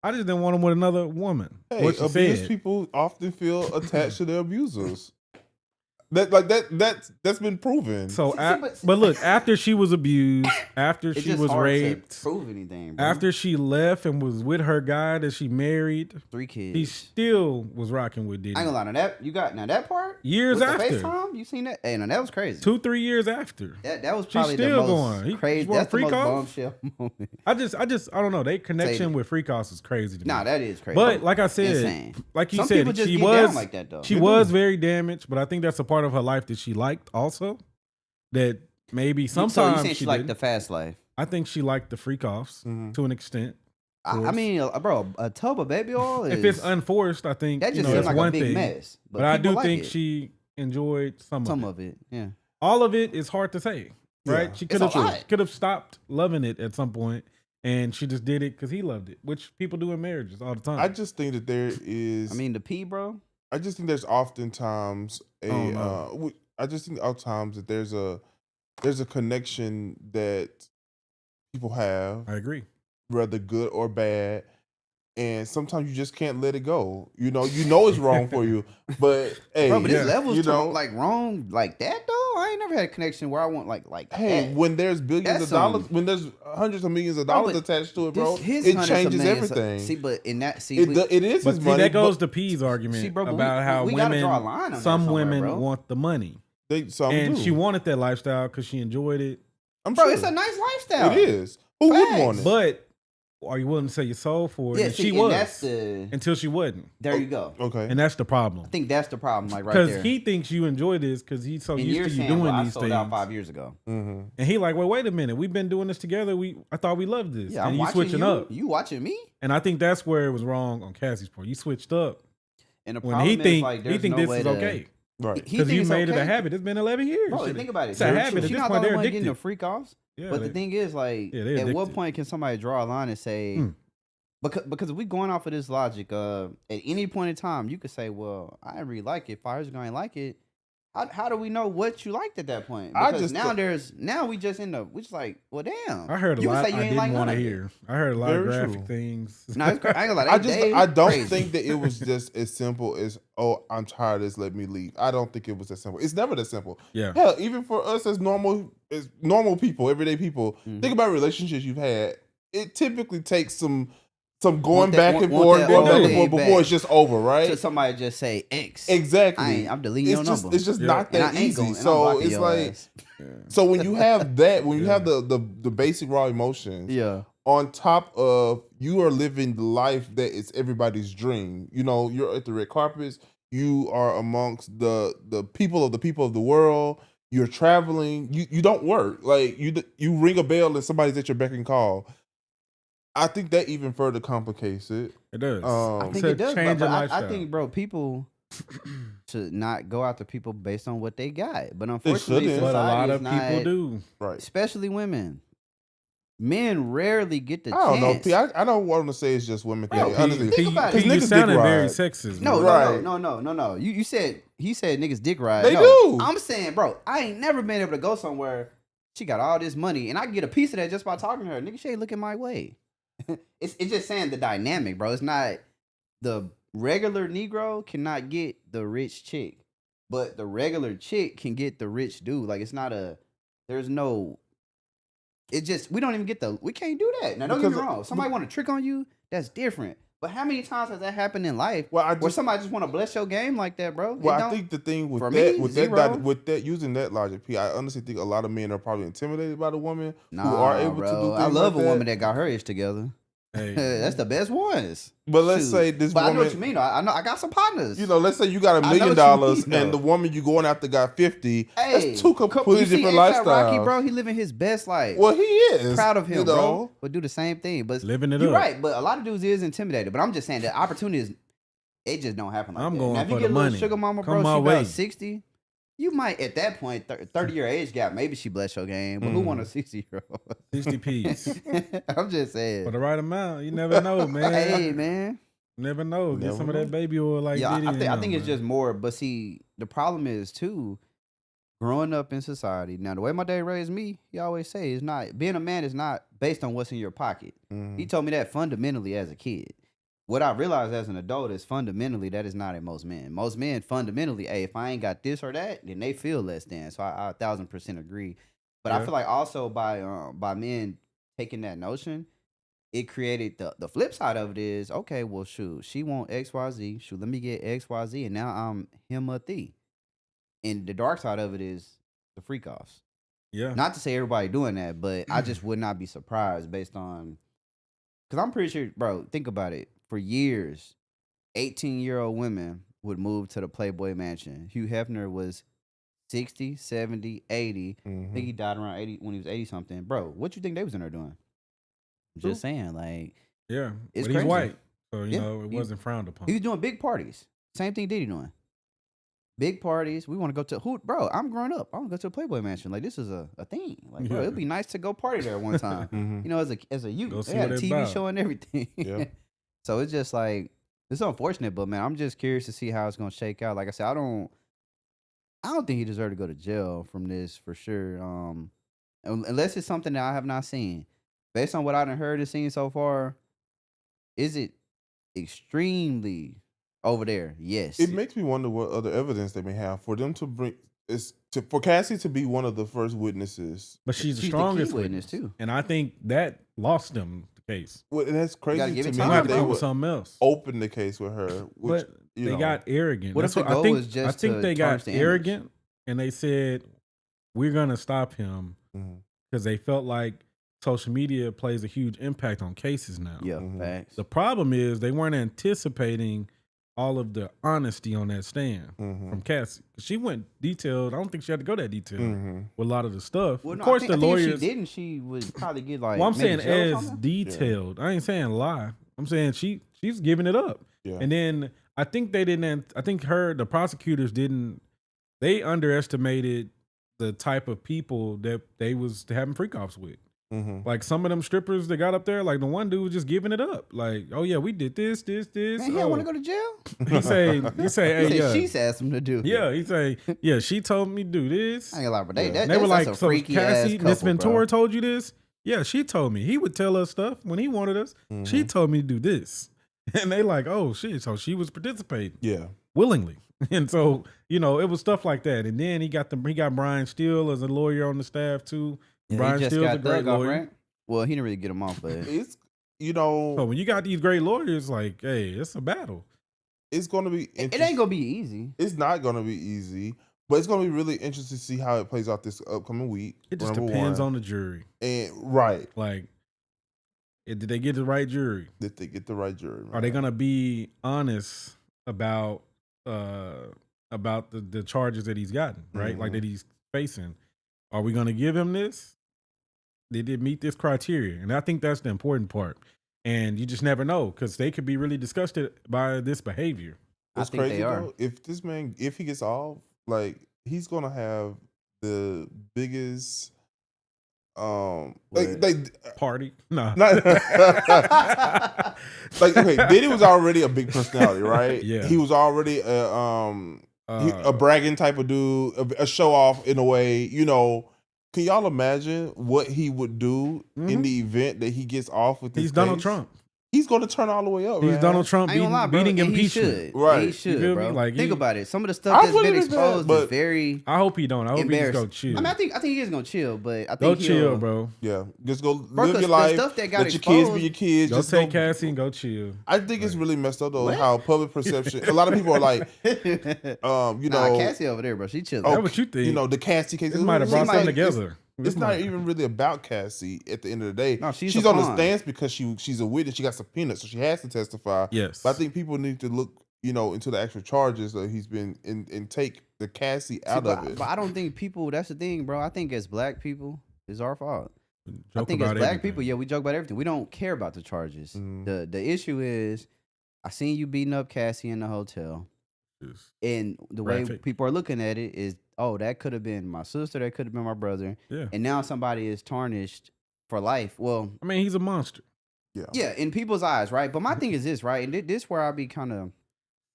I just didn't want him with another woman. Hey, what she abused said. people often feel attached to their abusers. That's been proven. So, See, but look, after she was abused, after It's she just was hard raped, to prove anything, bro. after she left and was with her guy that she married, 3 kids. he still was rocking with Diddy. I ain't gonna lie. That part Years with after. the FaceTime, you seen that? Hey, no, that was crazy. 2-3 years after. That was She's probably the still most going. He- crazy. you want That's the freak most off? bombshell moment. I don't know. Their connection that. with Freakhouse is crazy to me. Nah, that is crazy. But like I said, Insane. like you Some said, people just she get was down like that, though. She They was do. very damaged, but I think that's a part of her life that she liked also. That maybe So sometimes you saying she liked didn't. the fast life? I think she liked the freak offs to an extent. I mean, bro, a tub of baby oil is If it's unforced, I think that just that's seems like one a big thing. mess. But I do people like think it. she enjoyed some of it. Yeah. All of it is hard to say, right? Yeah. She It's a lot. could have stopped loving it at some point and she just did it because he loved it, which people do in marriages all the time. I just think that there is. I mean, the P, bro. I just think there's oftentimes I just think oftentimes that there's a connection that people have, I agree. whether good or bad, and sometimes you just can't let it go. You know it's wrong for you, but hey, Bro, but this level's you know, like wrong like that though. I ain't never had a connection where I want like hey, that. when there's billions That's of dollars, some- when there's hundreds of millions of Bro, dollars but attached to it, bro, his it hundreds of changes millions of- everything. See, but in that, It is But his see, money. that goes but to P's argument See, bro, but about how we gotta women, draw a line on that some somewhere, women bro. want the money, some and do. she wanted that lifestyle because she enjoyed it. I'm Bro, sure. it's a nice lifestyle. It is. Who wouldn't want it? But are you willing to sell your soul for it? Yeah, And see, she and was that's the until she wasn't, there you go. Okay. and that's the problem. I think that's the problem, like right Because there. he thinks you enjoy this because he's so and used you're to you saying, doing well, I these sold things. out 5 years ago. Mm-hmm. And he like, well, wait a minute, we've been doing this together. I thought we loved this. Yeah, and I'm you watching switching you. up. You watching me? And I think that's where it was wrong on Cassie's part. You switched up And the when problem he is, think like, he there's think no this way is to, okay Right. He because think you it's made it a okay. habit. It's been 11 years. Bro, Shit. think about it. It's a Very habit. true. At She's this not point, the they're only one getting the addicted. freak offs. Yeah, But the thing is, like, Yeah, they're at what addicted. point can somebody draw a line and say, because if we going off of this logic, at any point in time, you could say, well, I didn't really like it. 5 years ago, I didn't like it. How do we know what you liked at that point? I Because just now we just end up, we just like, well, damn. I heard a You would lot say you I ain't didn't like want none to of it. hear. I heard a lot of Very graphic true. things. No, it's crazy. I ain't gonna lie. I don't crazy. think that it was just as simple as, oh, I'm tired of this, let me leave. I don't think it was that simple. It's never that simple. Yeah. Hell, even for us as normal people, everyday people, think about relationships you've had. It typically takes some going back and forth, going back and forth before it's just over, right? So somebody just say X. Exactly. I'm deleting your number. It's just Yeah. not And I that ain't easy. going. So it's like, so when you have that, when you have the basic raw emotions, Yeah. on top of you are living the life that is everybody's dream. You know, you're at the red carpets. You are amongst the people of the world. You're traveling. You don't work. Like you ring a bell and somebody's at your beck and call. I think that even further complicates it. It does. I It's think a it does, change but in I lifestyle. think, bro, people should not go after people based on what they got. But unfortunately, shouldn't. But a lot society of is people not- do. Right. especially women. Men rarely get the I don't know. chance. P. I don't want to say it's just women. Bro, thing. Honestly, think about it. You niggas sounded dick very ride. sexist. No, man. Right. no. He said niggas dick ride. They No, do. I'm saying, bro, I ain't never been able to go somewhere. She got all this money, and I can get a piece of that just by talking to her. Nigga, she ain't looking my way. it's just saying the dynamic, bro. It's not the regular Negro cannot get the rich chick, but the regular chick can get the rich dude. Like it's not a. There's no. It just we don't even get the. We can't do that. Now don't get me Because- wrong. If somebody want to trick on you, that's different. But how many times has that happened in life? Well, Where somebody just want to bless your game like that, bro? Well, It I don't- think the thing with for that, me, with zero. that, using that logic, P, I honestly think a lot of men are probably intimidated by the woman nah, who are able bro. to do things I love like a woman that got her ish together. Hey, That's the best ones. But let's Shoot. say this But I know woman, what you mean. I know. I got some partners. you know, let's say you got $1 I know million what you mean, and though. the woman you going after got 50. Hey, That's two completely you see different A$AP lifestyles. Rocky, bro, he living his best life. Well, he is Proud of him, you know? bro. But do the same thing. But living it you're up. right. But a lot of dudes is intimidated. But I'm just saying the opportunities, it just don't happen like I'm that. going now, if for you the get a little money. sugar mama, Come bro, my she way. about 60. You might at that point 30-year age gap. Maybe she bless your game. But who want a 60-year-old? 60 P's. I'm just saying. For the right amount. You never know, man. Hey, man. Never know. Get Never some of know. that baby oil like Yeah, Diddy. I think it's just more. But see, the problem is too, growing up in society. Now, the way my dad raised me, he always say it's not being a man is not based on what's in your pocket. Mhm. He told me that fundamentally as a kid. What I realized as an adult is fundamentally that is not in most men. Most men fundamentally, hey, if I ain't got this or that, then they feel less than. So I 1000% agree. But I Yeah. feel like also by men taking that notion, it created the flip side of it is, okay, well, shoot, she want XYZ. Shoot, let me get XYZ. And now I'm him a thee. And the dark side of it is the freak offs. Yeah. Not to say everybody doing that, but I just would not be surprised based on, because I'm pretty sure, bro, think about it. For years, 18-year-old women would move to the Playboy Mansion. Hugh Hefner was 60, 70, 80. I Mhm. think he died around 80 when he was 80 something. Bro, what you think they was in there doing? Just saying, like, Yeah. It's But crazy. he's white. So, you Yeah. know, it He- wasn't frowned upon. he was doing big parties. Same thing Diddy doing. big parties. We want to go to bro. I'm growing up. I want to go to a Playboy Mansion. Like this is a thing. Like bro, it'd be nice to go party there one time. Mhm. You know, as a Go youth, see they had a what they TV about. show and everything. Yeah. So it's just like it's unfortunate, but man, I'm just curious to see how it's gonna shake out. Like I said, I don't think he deserved to go to jail from this for sure. Unless it's something that I have not seen. Based on what I done heard and seen so far, is it extremely over there? Yes. It makes me wonder what other evidence they may have for them to bring for Cassie to be one of the first witnesses. But she's the She's the key strongest witness, witness too. And I think that lost them the case. Well, and that's crazy give to it me time, They that might they come would with something else. open the case with her, which But you they know, got arrogant. What if That's the what goal I is think. just I think to they tarnish got the image? arrogant, and they said we're gonna stop him Mhm. because they felt like social media plays a huge impact on cases now. Yeah, Mhm. facts. The problem is they weren't anticipating all of the honesty on that stand Mhm. from Cassie. She went detailed. I don't think she had to go that detailed Mhm. with a lot of the stuff. Well, Of no, course, I the think if lawyers. she didn't, she would probably get like. Well, I'm saying maybe jail or as something? detailed. I ain't saying lie. I'm saying she's giving it up. Yeah. And then I think they didn't. I think the prosecutors didn't. They underestimated the type of people that they was having freak offs with. Mhm. Like some of them strippers that got up there, like the one dude was just giving it up. Like, oh yeah, we did this. Man, he don't want to go to jail. He say, He hey, said yeah, she's asked him to do. it. yeah. He say, yeah, she told me to do this. I ain't gonna lie, but they, Yeah. that, They were that's like, a so freaky Cassie, ass Miss couple, Ventura bro. told you this? Yeah, she told me. He would tell us stuff when he wanted us. She Mhm. told me to do this. And they like, oh shit. So she was participating Yeah. willingly. And so, it was stuff like that. And then he got Brian Steele as a lawyer on the staff too. Yeah, Brian he just Steele's a got great thug off, lawyer. right? Well, he didn't really get him off, but It's So when you got these great lawyers, like, hey, it's a battle. it's going to be it ain't interesting. gonna be easy. It's not going to be easy, but it's going to be really interesting to see how it plays out this upcoming week. It just number depends one. on the jury. And right, Like, did they get the right jury? that they get the right jury. Are they man. gonna be honest about the charges that he's gotten, right? Like Mhm. that he's facing. Are we gonna give him this? Did it meet this criteria? And I think that's the important part. And you just never know because they could be really disgusted by this behavior. I It's think crazy they are. though. If this man, if he gets off, like he's gonna have the biggest, like Party? No. not like okay, Diddy was already a big personality, right? Yeah. he was already a bragging type of dude, a show off in a way. Can y'all imagine what he would do in the event that he gets off with this He's Donald case? Trump. He's going to turn all the way up. He's man. Donald Trump I ain't gonna lie, bro. beating and he impeachment. should. Right. He You should, feel me? bro. Like, Think he- about it. Some of the I stuff that's wouldn't been understand, exposed but- is very I hope he don't. I hope he just embarrassing. go chill. I mean, I think he is gonna chill, but I think Go he'll, chill, bro. Yeah, just go Bro, live 'cause your the life. stuff that got Let your kids be exposed- your kids. Go just take Cassie and go chill. I think it's really messed up though What? how public perception. A lot of people are like, Nah, know, Cassie over there, bro. She chilling. That's what you think. the Cassie case. This might have She brought something might- together. It's not even really about Cassie at the end of the day. No, she's she's a on the pawn. stance because she's a witness. She got subpoenaed, so she has to testify. Yes. But I think people need to look, into the actual charges that he's been and take the Cassie out of it. But I don't think people. That's the thing, bro. I think as black people, it's our fault. I Joke think as about black everything. people, yeah, we joke about everything. We don't care about the charges. Mhm. The issue is, I seen you beating up Cassie in the hotel, Just- and the way Graphic. people are looking at it is, oh, that could have been my sister, that could have been my brother, Yeah. and now somebody is tarnished for life. Well, I mean, he's a monster. yeah, in people's eyes, right? But my thing is this, right? And this where I be kind of a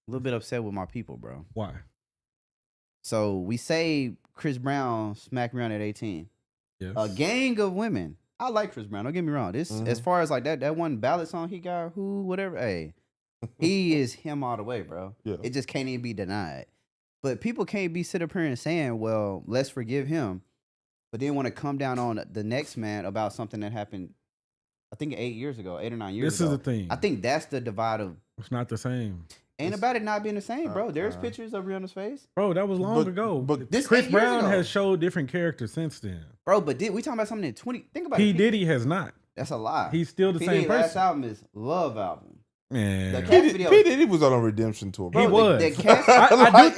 little bit upset with my people, bro. Why? So we say Chris Brown smacked me around at 18. Yes. A gang of women. I like Chris Brown. Don't get me wrong. This as far as like that one ballad song he got, whatever. Hey, he is him all the way, bro. Yeah. It just can't even be denied. But people can't be sit up here and saying, well, let's forgive him, but then want to come down on the next man about something that happened, I think 8 years ago, 8 or 9 years This ago. is the thing. I think that's the divide of It's not the same. ain't about it not being the same, bro. There's uh, pictures of Rihanna's face. Bro, that was long But- ago. but This Chris 8 years Brown ago. has showed different characters since then. Bro, but we talking about something in 20. Think about P. it. Diddy has not. That's a lie. He's still the P. same Diddy's last person. album is Love Album. Man. The P. Cassie video. Diddy was on a redemption tour. He Bro. was. The Cassie,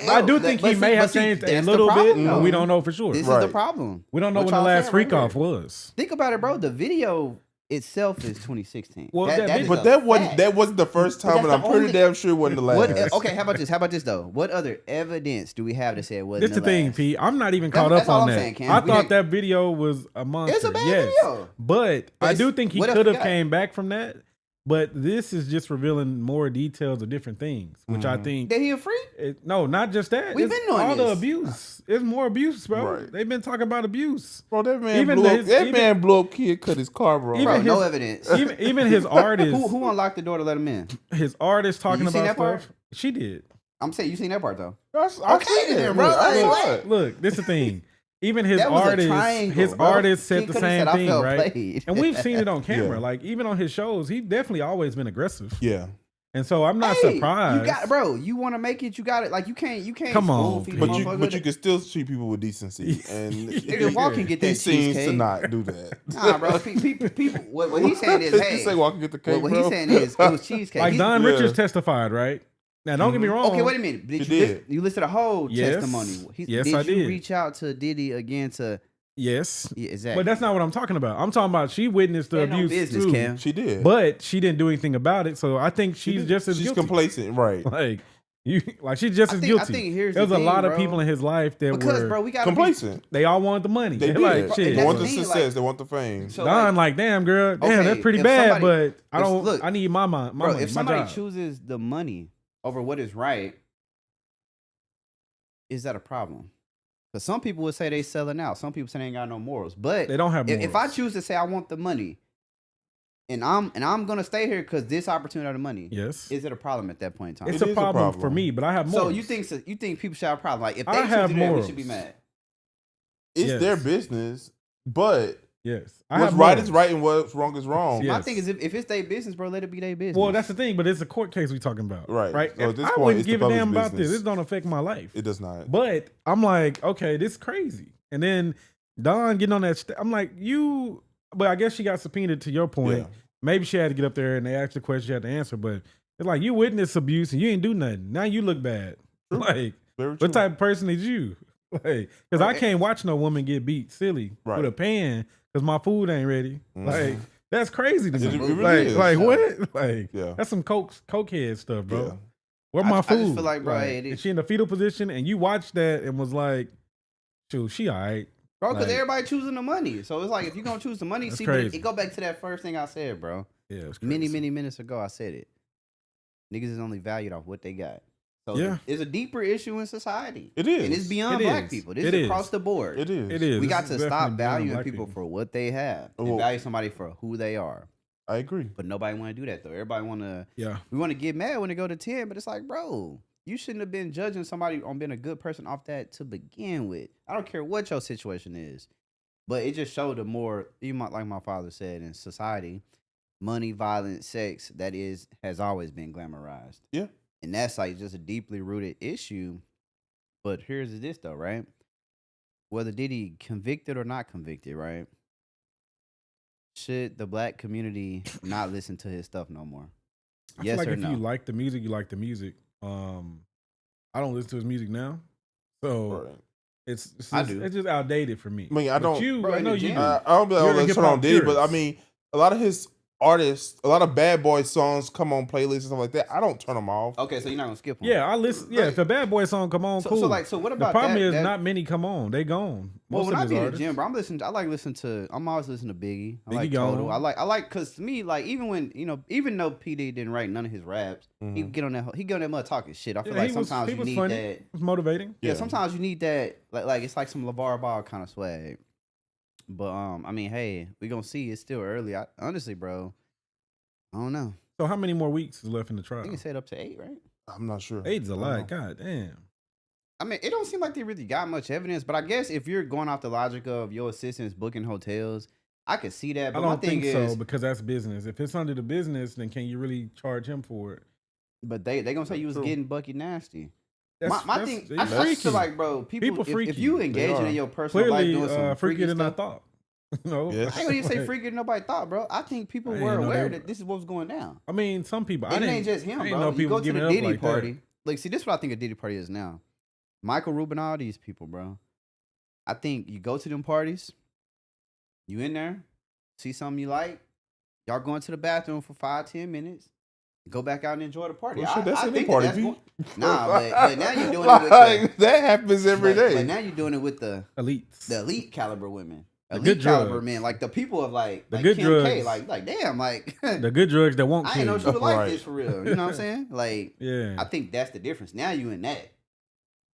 I do But think see- he may but have see, changed a that's the little bit, problem, but though. we don't know for sure. This is Right. the problem. We don't know What when the y'all last saying freak right off there. was. Think about it, bro. The video itself is 2016. Well, that is But a that fact. wasn't the first But time, that's and I'm the pretty only- damn sure it wasn't the last. Okay, how about this? How about this though? What other evidence do we have to say it wasn't This the thing, last? P. I'm not even That's- caught that's up all on I'm that. saying, Cam. I We thought didn't- that video was a monster. It's a bad yes. video. But I do think he what else could we have got? came back from that. But this is just revealing more details of different things, which I think. That he a freak? No, not just that. We've It's been doing all the this. abuse. It's more abuse, bro. Right. They've been talking about abuse. Bro, that man Even blew up. his- That even- man blew up kid, cut his car, bro. Even Bro, no his- evidence. Even his artist, Who unlocked the door to let him in? his artist talking You seen about that part? stuff. She did. I'm saying you seen that part though. I Okay, seen then, it, bro. I ain't Like, lying. Look, this is the thing. Even his That was a artist, triangle, his bro. artist He said the coulda same said, "I thing, felt right? played." And we've seen it on camera. Yeah. Like even on his shows, he definitely always been aggressive. Yeah, And so I'm not Hey, surprised. You got, bro. You want to make it? You got it. Like you can't. Come on, spoon feed a but motherfucker. you can still treat people with decency, and Nigga, Walk can get he that seems cheesecake. to not do that. Nah, bro. People. What he's saying is, hey. you say walk and get the cake, What bro. he's saying is, it was cheesecake. Like He's- Don Yeah. Richards testified, right? Now don't get me wrong. Okay, wait a minute. Did He you did. you listen to the whole Yes. testimony? Yes, did I you did. reach out to Diddy again to? Yes, Yeah, exactly. but that's not what I'm talking about. I'm talking about she witnessed the Ain't no abuse business, too, Cam. She did, but she didn't do anything about it. So I think she's just as she's guilty. complacent, right? Like you, like she's just as guilty. I think here's There's the a thing, lot of bro. people in his life that Because, were bro, we got Complacent. they all wanted the money. They They're did. like, shit. They That's want the the thing, success. like- They want the fame. So, Don, like, damn, girl, damn, Okay, that's pretty if bad, somebody- but I don't. look, I need my money. bro, if my somebody job. chooses the money over what is right, is that a problem? Because some people would say they selling out. Some people say they ain't got no morals. But They don't have if I morals. choose to say I want the money, and I'm gonna stay here because this opportunity of the money, Yes, is it a problem at that point in time? it's It a is a problem for problem. me, but I have morals. So you think people should have a problem? Like if I they choose have to do that, we morals. should be mad. It's Yes. their business, but Yes, I what's have right morals. is right and what's wrong is wrong. Yeah. My Yes. thing is if it's their business, bro, let it be their business. Well, that's the thing, but it's a court case we talking about, Right. Right. So at If this I point, wouldn't it's the give a damn public's about this. business. This don't affect my life. It does not. But I'm like, okay, this is crazy. And then Don getting on that. I'm like, you. But I guess she got subpoenaed. To your point, Yeah. maybe she had to get up there and they asked the question she had to answer. But it's like you witnessed abuse and you ain't do nothing. Now you look bad. True. Like, Very true. what type of person is you? Like, because I Right. can't watch no woman get beat silly Right. with a pan because my food ain't ready. Mhm. Like, that's crazy to me. It really like, is. like what? Like, Yeah. that's some cokehead stuff, bro. Yeah. Where I my just- I food? just feel like, bro, hey, it is is- she in the fetal position and you watched that and was like, shoot, she all right. Bro, because Like- everybody choosing the money. So it's like if you're gonna choose the money, That's see, but crazy. it go back to that first thing I said, bro. Yeah, it's Many crazy. minutes ago, I said it. Niggas is only valued off what they got. So Yeah. it's a deeper issue in society. It is. And it's beyond It black is. people. This It is is. across the board. It is. It is. We This got is to definitely stop beyond valuing black people for what they have and Well- value somebody for who they are. I agree. But nobody want to do that though. Everybody want to. Yeah. We want to get mad when they go to 10, but it's like, bro, you shouldn't have been judging somebody on being a good person off that to begin with. I don't care what your situation is, but it just showed the more, like my father said, in society, money, violence, sex, has always been glamorized. Yeah. And that's like just a deeply rooted issue. But here's this though, right? Whether Diddy convicted or not convicted, right? Should the black community not listen to his stuff no more? I Yes feel like or if no? you like the music, you like the music. I don't listen to his music now, so Right. it's I just, do. it's just outdated for me. I mean, I But don't- You, Bro, I in know the you. gym. do. I don't be You're all a that turn hip-hop on Diddy, but I purist. mean, a lot of his artists, a lot of Bad Boy songs come on playlists and stuff like that. I don't turn them off. Okay, so you're not gonna skip them. Yeah, I listen. Yeah, Like- if a Bad Boy song come on, So, cool. so what the about problem that? is that- not many come on. They gone. Well, Most when of I his be in the artists. gym, bro, I'm always listening to Biggie. I like Biggie Total. gone. I like, cause to me, like even when even though PD didn't write none of his raps, he Mhm. get on that mud talking shit. I feel Yeah, like he was- sometimes he you was need funny. that. It was motivating. Yeah, Yeah. sometimes you need that. Like it's like some LeVar Ball kind of swag. But I mean, hey, we gonna see. It's still early. Honestly, bro, I don't know. So how many more weeks is left in the I trial? think it said up to 8, right? I'm not sure. 8's a I don't lot. know. God damn. I mean, it don't seem like they really got much evidence, but I guess if you're going off the logic of your assistants booking hotels, I could see that. But I my don't thing think is, so because that's business. If it's under the business, then can you really charge him for it? but they gonna say you was True. getting Bucky nasty. That's, my that's- thing, it's I just freaky. feel like, bro, people freaky. if you They engaging are. in your personal life Clearly doing some freaky freakier than I stuff, thought. You know? Yes. I ain't gonna even say Like, freakier than nobody thought, bro. I think people I were didn't know aware they- that this is what was going down. I mean, some people. And it didn't- ain't just him, I didn't bro. know You people go to the giving it up Diddy like that. party. Like, see, this is what I think a Diddy party is now. Michael Rubin, all these people, bro. I think you go to them parties, you in there, see something you like, Y'all going to the bathroom for 5-10 minutes. Go back out and enjoy the party. Well, shit, that's I any think party, that's B. nah, but now you're doing it with Like, that happens every day. But now you're doing it with the Elites. elite caliber women. The Elite good caliber drugs. men. Like the people of like The good Kim drugs. K. Like damn, like The good drugs that won't I kill ain't know you. she would like Right. this for real. You know what I'm saying? Like Yeah. I think that's the difference. Now you in that.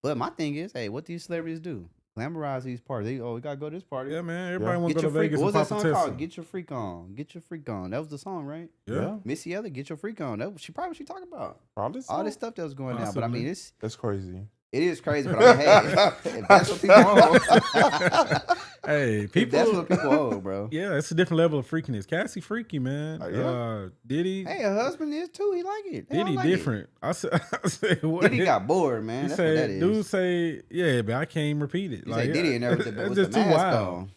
But my thing is, hey, what these celebrities do? Glamorize these parties. We gotta go to this party. Yeah, man. Everybody want Get to go your to freak. Vegas What and was that pop a song Tesla. called? Get your freak on. Get your freak on. That was the song, right? Yeah. Missy Elliott, get your freak on. That was, she probably what she talking about. Probably so. All this stuff that was going down. But I mean, That's crazy. it is crazy. But I mean, hey, if that's what people own, Hey, if people. that's what people own, bro. Yeah, it's a different level of freakiness. Cassie freaky, man. Yeah. Diddy. Hey, her husband is too. He like it. They all Diddy like different. I said what? Diddy got bored, man. He That's what that said, is. dude say, yeah, but I can't repeat it. He said Diddy in there with that's the just too mask wild. on.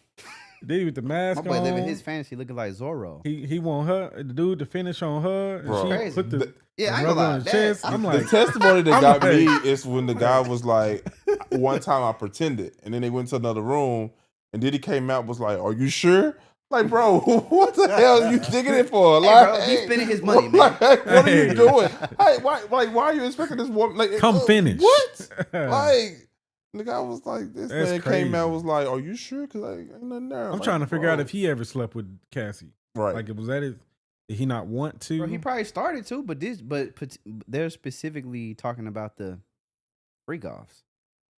Diddy with the mask My boy on. living his fantasy looking like Zorro. He want her, the dude to finish on her. And Bro. she Crazy. put the Yeah, I ain't rubber gonna lie. on the chest. I'm The like, testimony that I'm got like- me is when the guy was like, one time I pretended, and then they went to another room, and Diddy came out was like, "Are you sure?" Like, bro, what the hell are you thinking it for? Hey, Like, bro, he's spending his money, man. Like, what are Hey. you doing? Hey, why are you expecting this woman? Like, come finish. What? Like, the guy was like, this That's man came out crazy. was like, "Are you sure?" Because ain't nothing there. I'm Like, trying to figure out bro. if he ever slept with Cassie. right. Like, was that his? Did he not want to? Bro, he probably started to, but they're specifically talking about the freak offs.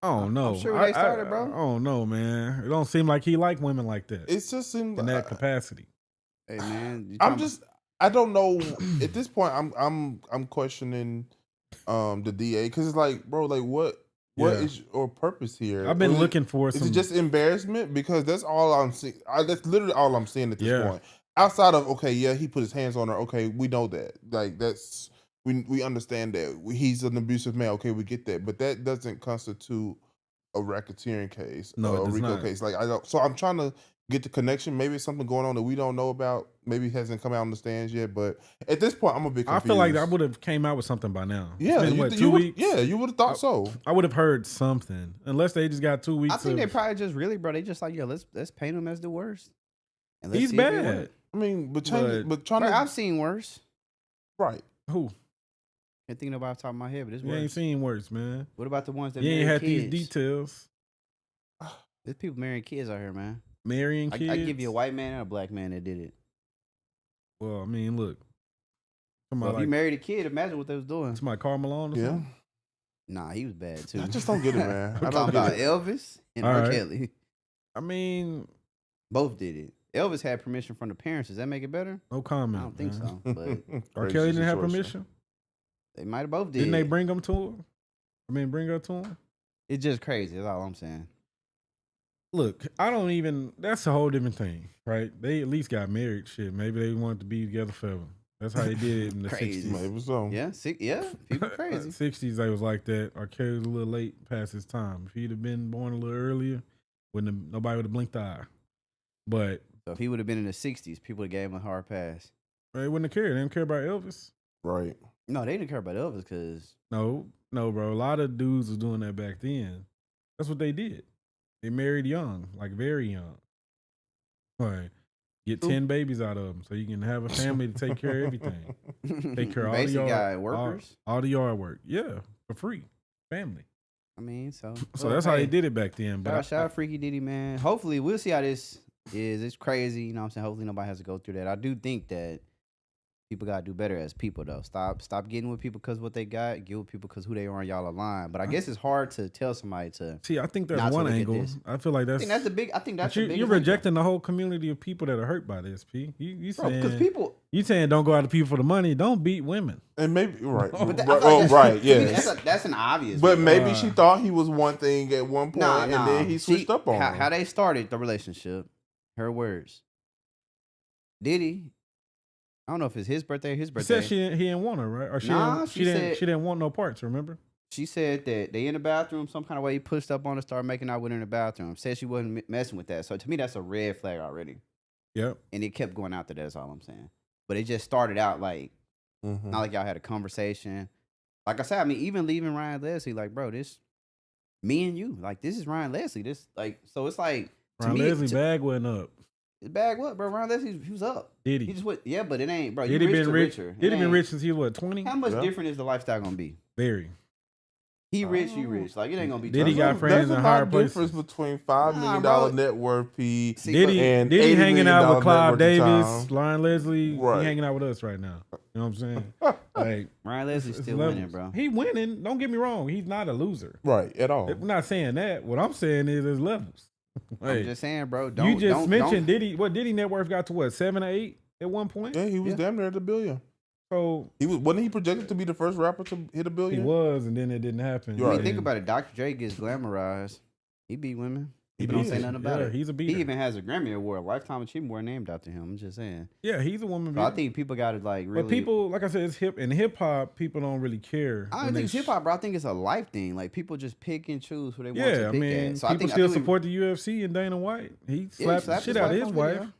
Oh no, I'm sure when they started, bro. Oh no, man. It don't seem like he like women like that It just seemed in that capacity. Hey man, I don't know. At this point, I'm questioning the DA because it's like, bro, like what Yeah. is your purpose here? I've been Is it- looking for Is some. it just embarrassment? Because that's all I'm seeing. That's literally all I'm seeing at this Yeah. point. Outside of, okay, yeah, he put his hands on her. Okay, we know that. Like that's we understand that he's an abusive man. Okay, we get that, but that doesn't constitute a racketeering case, No, it a does RICO not. case. Like I don't. So I'm trying to get the connection. Maybe it's something going on that we don't know about. Maybe it hasn't come out on the stands yet. But at this point, I'm a bit I confused. feel like I would have came out with something by now. It's Yeah, been, you, what, you 2 would- weeks? Yeah, you would have thought so. I would have heard something, unless they just got 2 weeks. I think they of, probably just really, bro. They just like, yo, let's paint him as the worst. And let's he's see if it bad. work. I mean, but But- trying Bro, to I've seen worse. right. Who? Can't think about off the top of my head, but it's You ain't worse. seen worse, man. What about the ones that You ain't marry had kids? these details. There's people marrying kids out here, man. Marrying kids. I give you a white man and a black man that did it. Well, I mean, look. Well, Somebody if you like married a kid, imagine what they was doing. somebody Karl Malone or Yeah, something. Nah, he was bad too. I just don't get it, man. I I'm don't talking get about it. Elvis and All R. right. Kelly. I mean, Both did it. Elvis had permission from the parents. Does that make it better? no I comment. don't think man. so. But R. Crazy Kelly didn't have situation. permission. they might have both did. Didn't they bring him to him? I mean, bring her to him. It's just crazy. That's all I'm saying. Look, I don't even. That's a whole different thing, right? They at least got married. Shit, maybe they wanted to be together forever. That's how they did it in the Crazy. 60s. Maybe so. Yeah, people crazy. 60s, they was like that. R. Kelly was a little late past his time. If he'd have been born a little earlier, nobody would have blinked the eye. But So if he would have been in the '60s, people would have gave him a hard pass. they wouldn't have cared. They didn't care about Elvis. Right. No, they didn't care about Elvis because No, bro. A lot of dudes was doing that back then. That's what they did. They married young, like very young. Right. Get 10 babies out of them so you can have a family to take care of everything. Take care of all the basic yard guy workers. all the yard work. Yeah, for free. Family. I mean, so So that's how they did it back then. But Shout out Freaky Diddy, man. Hopefully, we'll see how this is. It's crazy, you know what I'm saying? Hopefully, nobody has to go through that. I do think that people got to do better as people, though. Stop getting with people because what they got. Get with people because who they are and y'all align. But I guess it's hard to tell somebody to. see, I think that's not to one look at angle. this. I feel like I that's. think that's the big. I think that's but the biggest you're angle. rejecting the whole community of people that are hurt by this, P. You Bro, because saying people. you saying don't go out to people for the money. Don't beat women. And maybe right. But that, I Right, feel like oh, that's- right. to me, Yes. that's an obvious. But one. maybe she thought he was one thing at one point, Nah, and then he switched up on her. how they started the relationship. Her words. Diddy. I don't know if it's his birthday or his She birthday. said he didn't want her, right? Or Nah, she she didn't. said- She didn't want no parts. Remember? She said that they in the bathroom some kind of way. He pushed up on her, started making out with her in the bathroom. Said she wasn't messing with that. So to me, that's a red flag already. Yep. And it kept going after that. That's all I'm saying. But it just started out like Mhm. not like y'all had a conversation. Like I said, I mean, even leaving Ryan Leslie, like bro, this me and you, like this is Ryan Leslie. This like so it's like to Ryan me, Leslie bag went up. His bag what, bro? Ron Leslie, he was up. Diddy. He just went, yeah, but it ain't, bro. Diddy You rich been to rich. richer. Diddy been rich since he was what, 20? How much Yeah. different is the lifestyle gonna be? Very. He rich, you rich. Like, it ain't gonna be. Diddy tough. got friends in higher places. There's a lot of difference between $5 million bro. net worth P. See, Diddy and Diddy $80 hanging million out with net Clive worth of Davis, time. Lion Leslie. Right. He hanging out with us right now. You know what I'm saying? Like, Ryan Leslie's it's still levels. winning, bro. He winning. Don't get me wrong. He's not a loser. Right, at all. We're not saying that. What I'm saying is there's levels. I'm Like, just saying, bro. you just mentioned Diddy. What Diddy net worth got to what, 7 or 8 at one point? Yeah, he was damn near at $1 billion. So Wasn't he projected to be the first rapper to hit $1 billion? he was, and then it didn't happen. You're When right. you think about it, Dr. Dre gets glamorized. He beat women. He People don't did. say nothing about Yeah, it. he's a beater. He even has a Grammy Award, a Lifetime Achievement Award named after him. I'm just saying. Yeah, he's a woman So I beater. think people got to like really. But people, like I said, it's hip. In hip hop, people don't really care. I don't think it's hip hop, bro. I think it's a life thing. Like people just pick and choose who they want to Yeah, I pick mean, at. So people I still think support the UFC and Dana White. He Yeah, slapped the shit out of his on wife. video.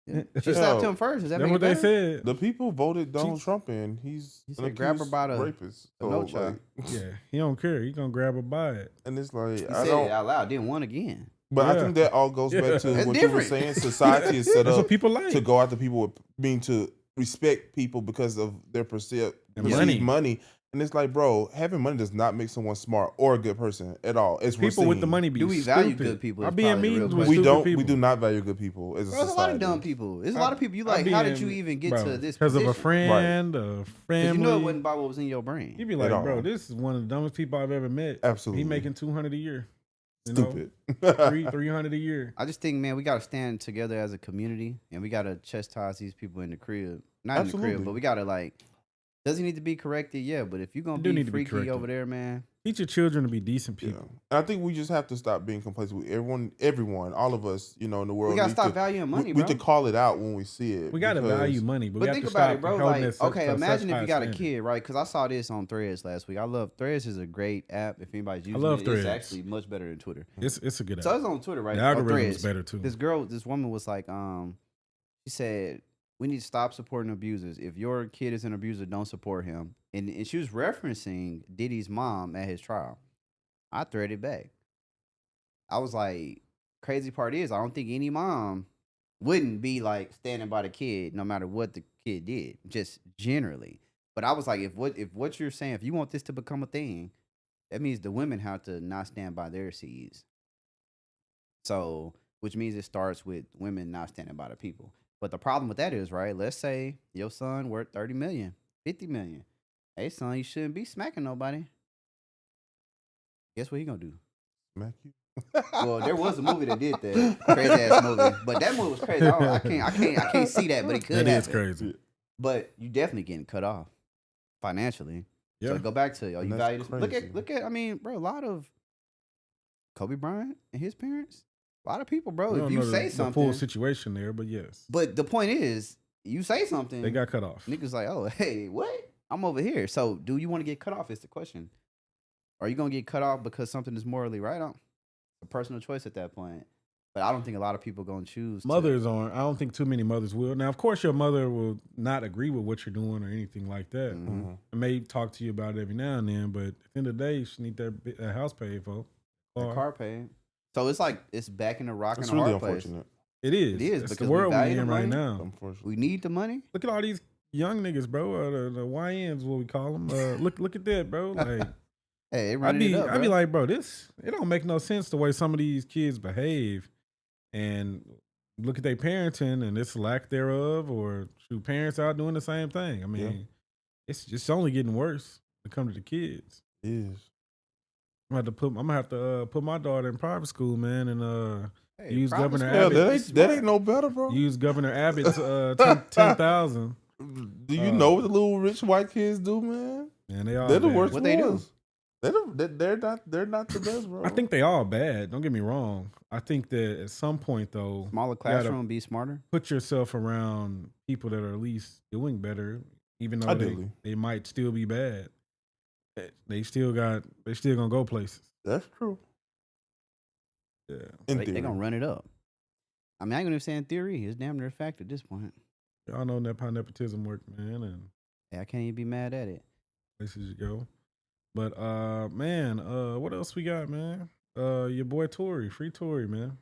Yeah. She slapped him first. Does that That's make what it they better? said. The people voted Donald Trump in. He an said grab her accused by the rapist. no child. Yeah, he don't care. He gonna grab her by it. And it's like, He I said don't. it out loud. Didn't won again. But I Yeah. think that all goes Yeah. back to That's what you were different. saying. Society is set That's what up people like. to go after people with being to respect people because of their perceived And money. money. And it's like, bro, having money does not make someone smart or a good person at all. It's People with the money be Do we stupid. value good people? I Is be in probably the real meetings with question. We stupid don't. people. We do not value good people as a Bro, there's a society. lot of dumb people. There's a lot of people. You like, I be how did in- you even get bro, to this because of a position? friend, a 'Cause family. you know it wasn't about what was in your brain. You be like, At all. bro, this is one of the dumbest people I've ever met. Absolutely. He making $200 a year. You know? Stupid. 300 a year. I just think, man, we got to stand together as a community, and we got to chastise these people in the crib. Not in the Absolutely. crib, but we got to like. Does he need to be corrected? Yeah, but if you're gonna You do be need to be freaky corrected. over there, man, Teach your children to be decent Yeah. people. And I think we just have to stop being complacent with everyone, all of us, in the world. we gotta need stop to- valuing money, we bro. need to call it out when we see it. We got to because- value money, but, we But have think to about stop it, bro. holding Like, it such- okay, such imagine if high you got standard. a kid, right? Because I saw this on Threads last week. I love Threads is a great app. If anybody's using love it, Threads. it's actually much better than Twitter. It's a good app. So it's on Twitter, right? The Or algorithm is Threads. better too. This woman was like, she said, we need to stop supporting abusers. If your kid is an abuser, don't support him. And she was referencing Diddy's mom at his trial. I threaded back. I was like, crazy part is, I don't think any mom wouldn't be like standing by the kid no matter what the kid did, just generally. But I was like, if what you're saying, if you want this to become a thing, that means the women have to not stand by their seeds. So, which means it starts with women not standing by the people. But the problem with that is, right, let's say your son worth 30 million, 50 million. Hey, son, you shouldn't be smacking nobody. Guess what he gonna do? Smack you. Well, there was a movie that did that. Crazy ass movie. But that movie was crazy. I can't see that, but it could That is happen. crazy. But you definitely getting cut off financially. Yeah. So go back to, you that's value this. crazy. Look at, I mean, bro, a lot of Kobe Bryant and his parents, a lot of people, bro, We if don't you know say the something. full situation there, but yes, But the point is, you say something, they got cut off. niggas like, oh, hey, what? I'm over here. So do you want to get cut off is the question. Are you going to get cut off because something is morally right? A personal choice at that point. But I don't think a lot of people going to choose. Mothers aren't. I don't think too many mothers will. Now, of course, your mother will not agree with what you're doing or anything like that. Mhm. I may talk to you about it every now and then, but at the end of the day, she need that house paid for. The car paid. So it's like, it's back in the rock and It's a really hard place. unfortunate. It is. It is, That's because the we world we're value in the right money. now. Unfortunately. We need the money. Look at all these young niggas, bro. The YNs, what we call them. Look at that, bro. Like, Hey, they I running it up, be bro. like, bro, it don't make no sense the way some of these kids behave, and look at their parenting and this lack thereof, or shoot, parents out doing the same thing. I mean, it's only getting worse when it comes to the kids. It is. I'm gonna have to put my daughter in private school, man, and Hey, use private Governor school Yeah, Abbott. is that ain't smart. no better, bro. use Governor Abbott's 10,000. Do you know what the little rich white kids do, man? Man, they all They're the bad. worst What they do? ones. They're not the best, bro. I think they all bad. Don't get me wrong. I think that at some point though, Smaller gotta classroom, be smarter. put yourself around people that are at least doing better, even though Ideally. they might still be bad. They still gonna go places. That's true. Yeah. In They theory. gonna run it up. I mean, I ain't gonna say in theory. It's damn near a fact at this point. Y'all know that how nepotism work, man, and Hey, I can't even be mad at it. places you go. But man, what else we got, man? Your boy Tory, free Tory, man.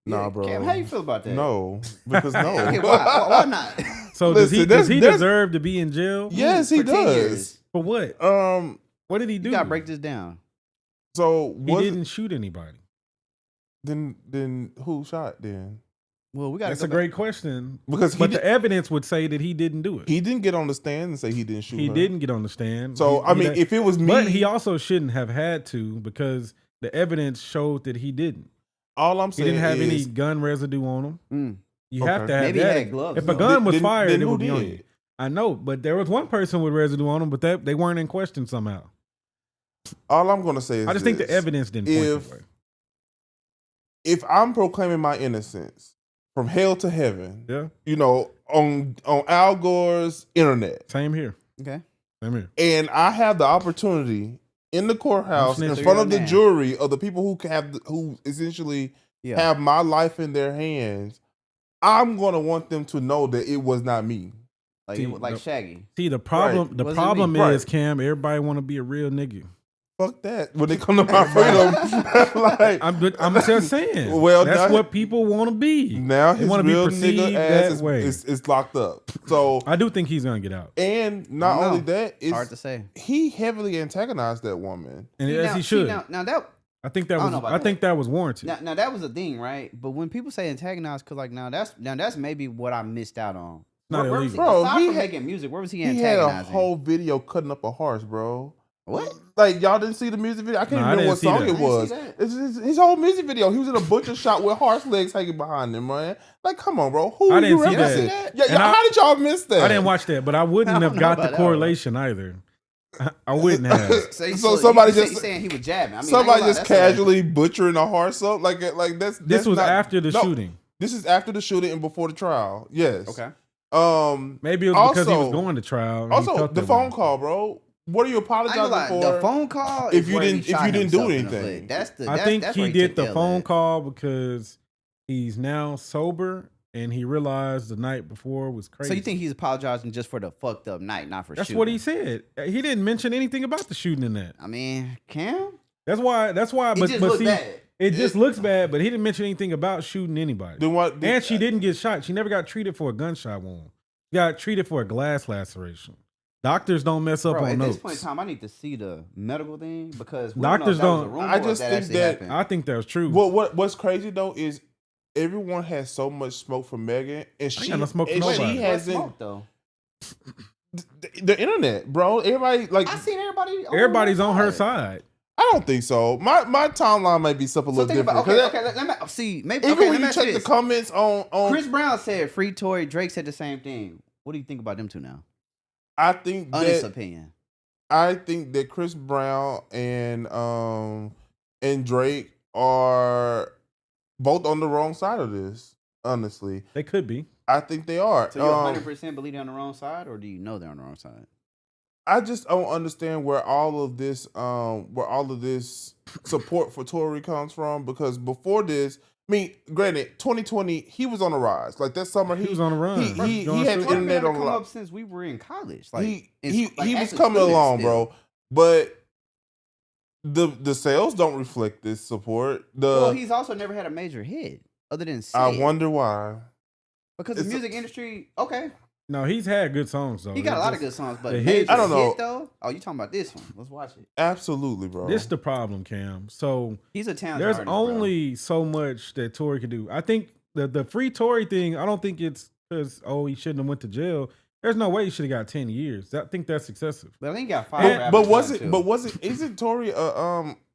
Nah, bro. Cam, how you feel about that? No, because no. Okay, why not? So Listen, does he there's- deserve to be in jail? Yes, he For 10 does. years. For what? What did he do? You gotta break this down. So He was didn't shoot anybody. then who shot then? Well, we got. That's a great question. Because But the evidence would say that he didn't do it. he didn't get on the stand and say he didn't shoot He her. didn't get on the stand. So I mean, if it was me, but he also shouldn't have had to because the evidence showed that he didn't. all I'm He saying didn't have is, any gun residue on him. You Okay. have to have Maybe he that. had gloves, If though. a gun was Then- fired, then it who would be on did? you. I know, but there was one person with residue on them, but they weren't in question somehow. all I'm gonna say is I just think the this. evidence didn't point that way. If I'm proclaiming my innocence from hell to heaven, Yeah, you know, on Al Gore's internet, same here. Okay. Same here. and I have the opportunity in the courthouse I'm in snitching. front of the You're a man. jury of the people who essentially Yeah. have my life in their hands, I'm gonna want them to know that it was not me. Like See, like no. Shaggy. See, the problem Wasn't problem me. is, Right. Cam, everybody want to be a real nigga. Fuck that. When they come to my freedom, like I'm just saying. Well, that's now- what people want to be. now They his want to be real perceived nigga that ass way. is locked up. So I do think he's gonna get out, and not I don't only know. that, it's Hard to say. he heavily antagonized that woman. and See, as now- he see, should. Now that I think that I don't was. know about I that. think that was warranted. now that was a thing, right? But when people say antagonize, because like now that's maybe what I missed out on. Not Where was illegal. he? Bro, Aside he from had- making music, where was he He had a antagonizing? whole video cutting up a horse, bro. What? Like y'all didn't see the music video? I can't No, I remember didn't what see song that. it I didn't was. see that. It's his whole music video. He was in a butcher shop with horse legs hanging behind him, man. Like, come on, bro. Who I are didn't you see that. representing? Yeah, And how did y'all miss that? I didn't watch that, but I wouldn't I have don't know got the about that one. correlation either. I wouldn't have. So somebody you just- saying he was jabbing. I mean, Somebody I ain't just gonna lie, that's casually butchering a horse up like that's. This was not- after the no, shooting. This is after the shooting and before the trial. Yes. Okay. Maybe it was because he was also- going to trial. and he Also, felt the that phone way. call, bro. What are you I ain't gonna apologizing lie, for? the phone call. if is you where he didn't- if shot you didn't do himself in the anything. foot. That's I think that's he where he did took the L phone at. call because he's now sober and he realized the night before was crazy. So you think he's apologizing just for the fucked up night, not for that's shooting? what he said? He didn't mention anything about the shooting in that. I mean, Cam. That's why. It But just but looked see, bad. it just looks bad. But he didn't mention anything about shooting anybody. Then what? And she didn't get shot. She never got treated for a gunshot wound. She got treated for a glass laceration. Doctors don't mess up Bro, on at notes. this point in time, I need to see the medical thing because we Doctors don't. Know if that was a don't- rumor I or if just that think actually that- happened. I think that was true. What's crazy though is everyone has so much smoke for Megan, and she got no smoke for and nobody. she What hasn't smoke, though. the internet, bro. Everybody like I seen everybody. Everybody's on her side. I don't think so. My timeline might be something a So little think different. about 'Cause let me see. Maybe even okay, when let me you ask you check the this. comments on Chris Brown said free Tory. Drake said the same thing. What do you think about them two now? I think Honest that opinion. I think that Chris Brown and Drake are both on the wrong side of this. Honestly, They could be. I think they are. So you 100% believe they're on the wrong side, or do you know they're on the wrong side? I just don't understand where all of this support for Tory comes from, because before this, I mean, granted, 2020 he was on the rise. Like that summer, He was on the run. He Going had through the it. internet on the come rise. up since we were in college. Like He it's- like, was actually coming still is along, still. bro. But the sales don't reflect this support. Well, he's also never had a major hit other than Sid. I wonder why. Because the it's- music industry, okay, No, he's had good songs though. he got a lot of Just- good songs, but the major hits- I don't know. hit, though. Oh, you talking about this one? Let's watch it. Absolutely, bro. This the problem, Cam. So He's a talented there's artist, bro. only so much that Tory can do. I think the free Tory thing, I don't think it's because he shouldn't have went to jail. There's no way he should have got 10 years. I think that's excessive. But I think he got five. but was it? Isn't Tory?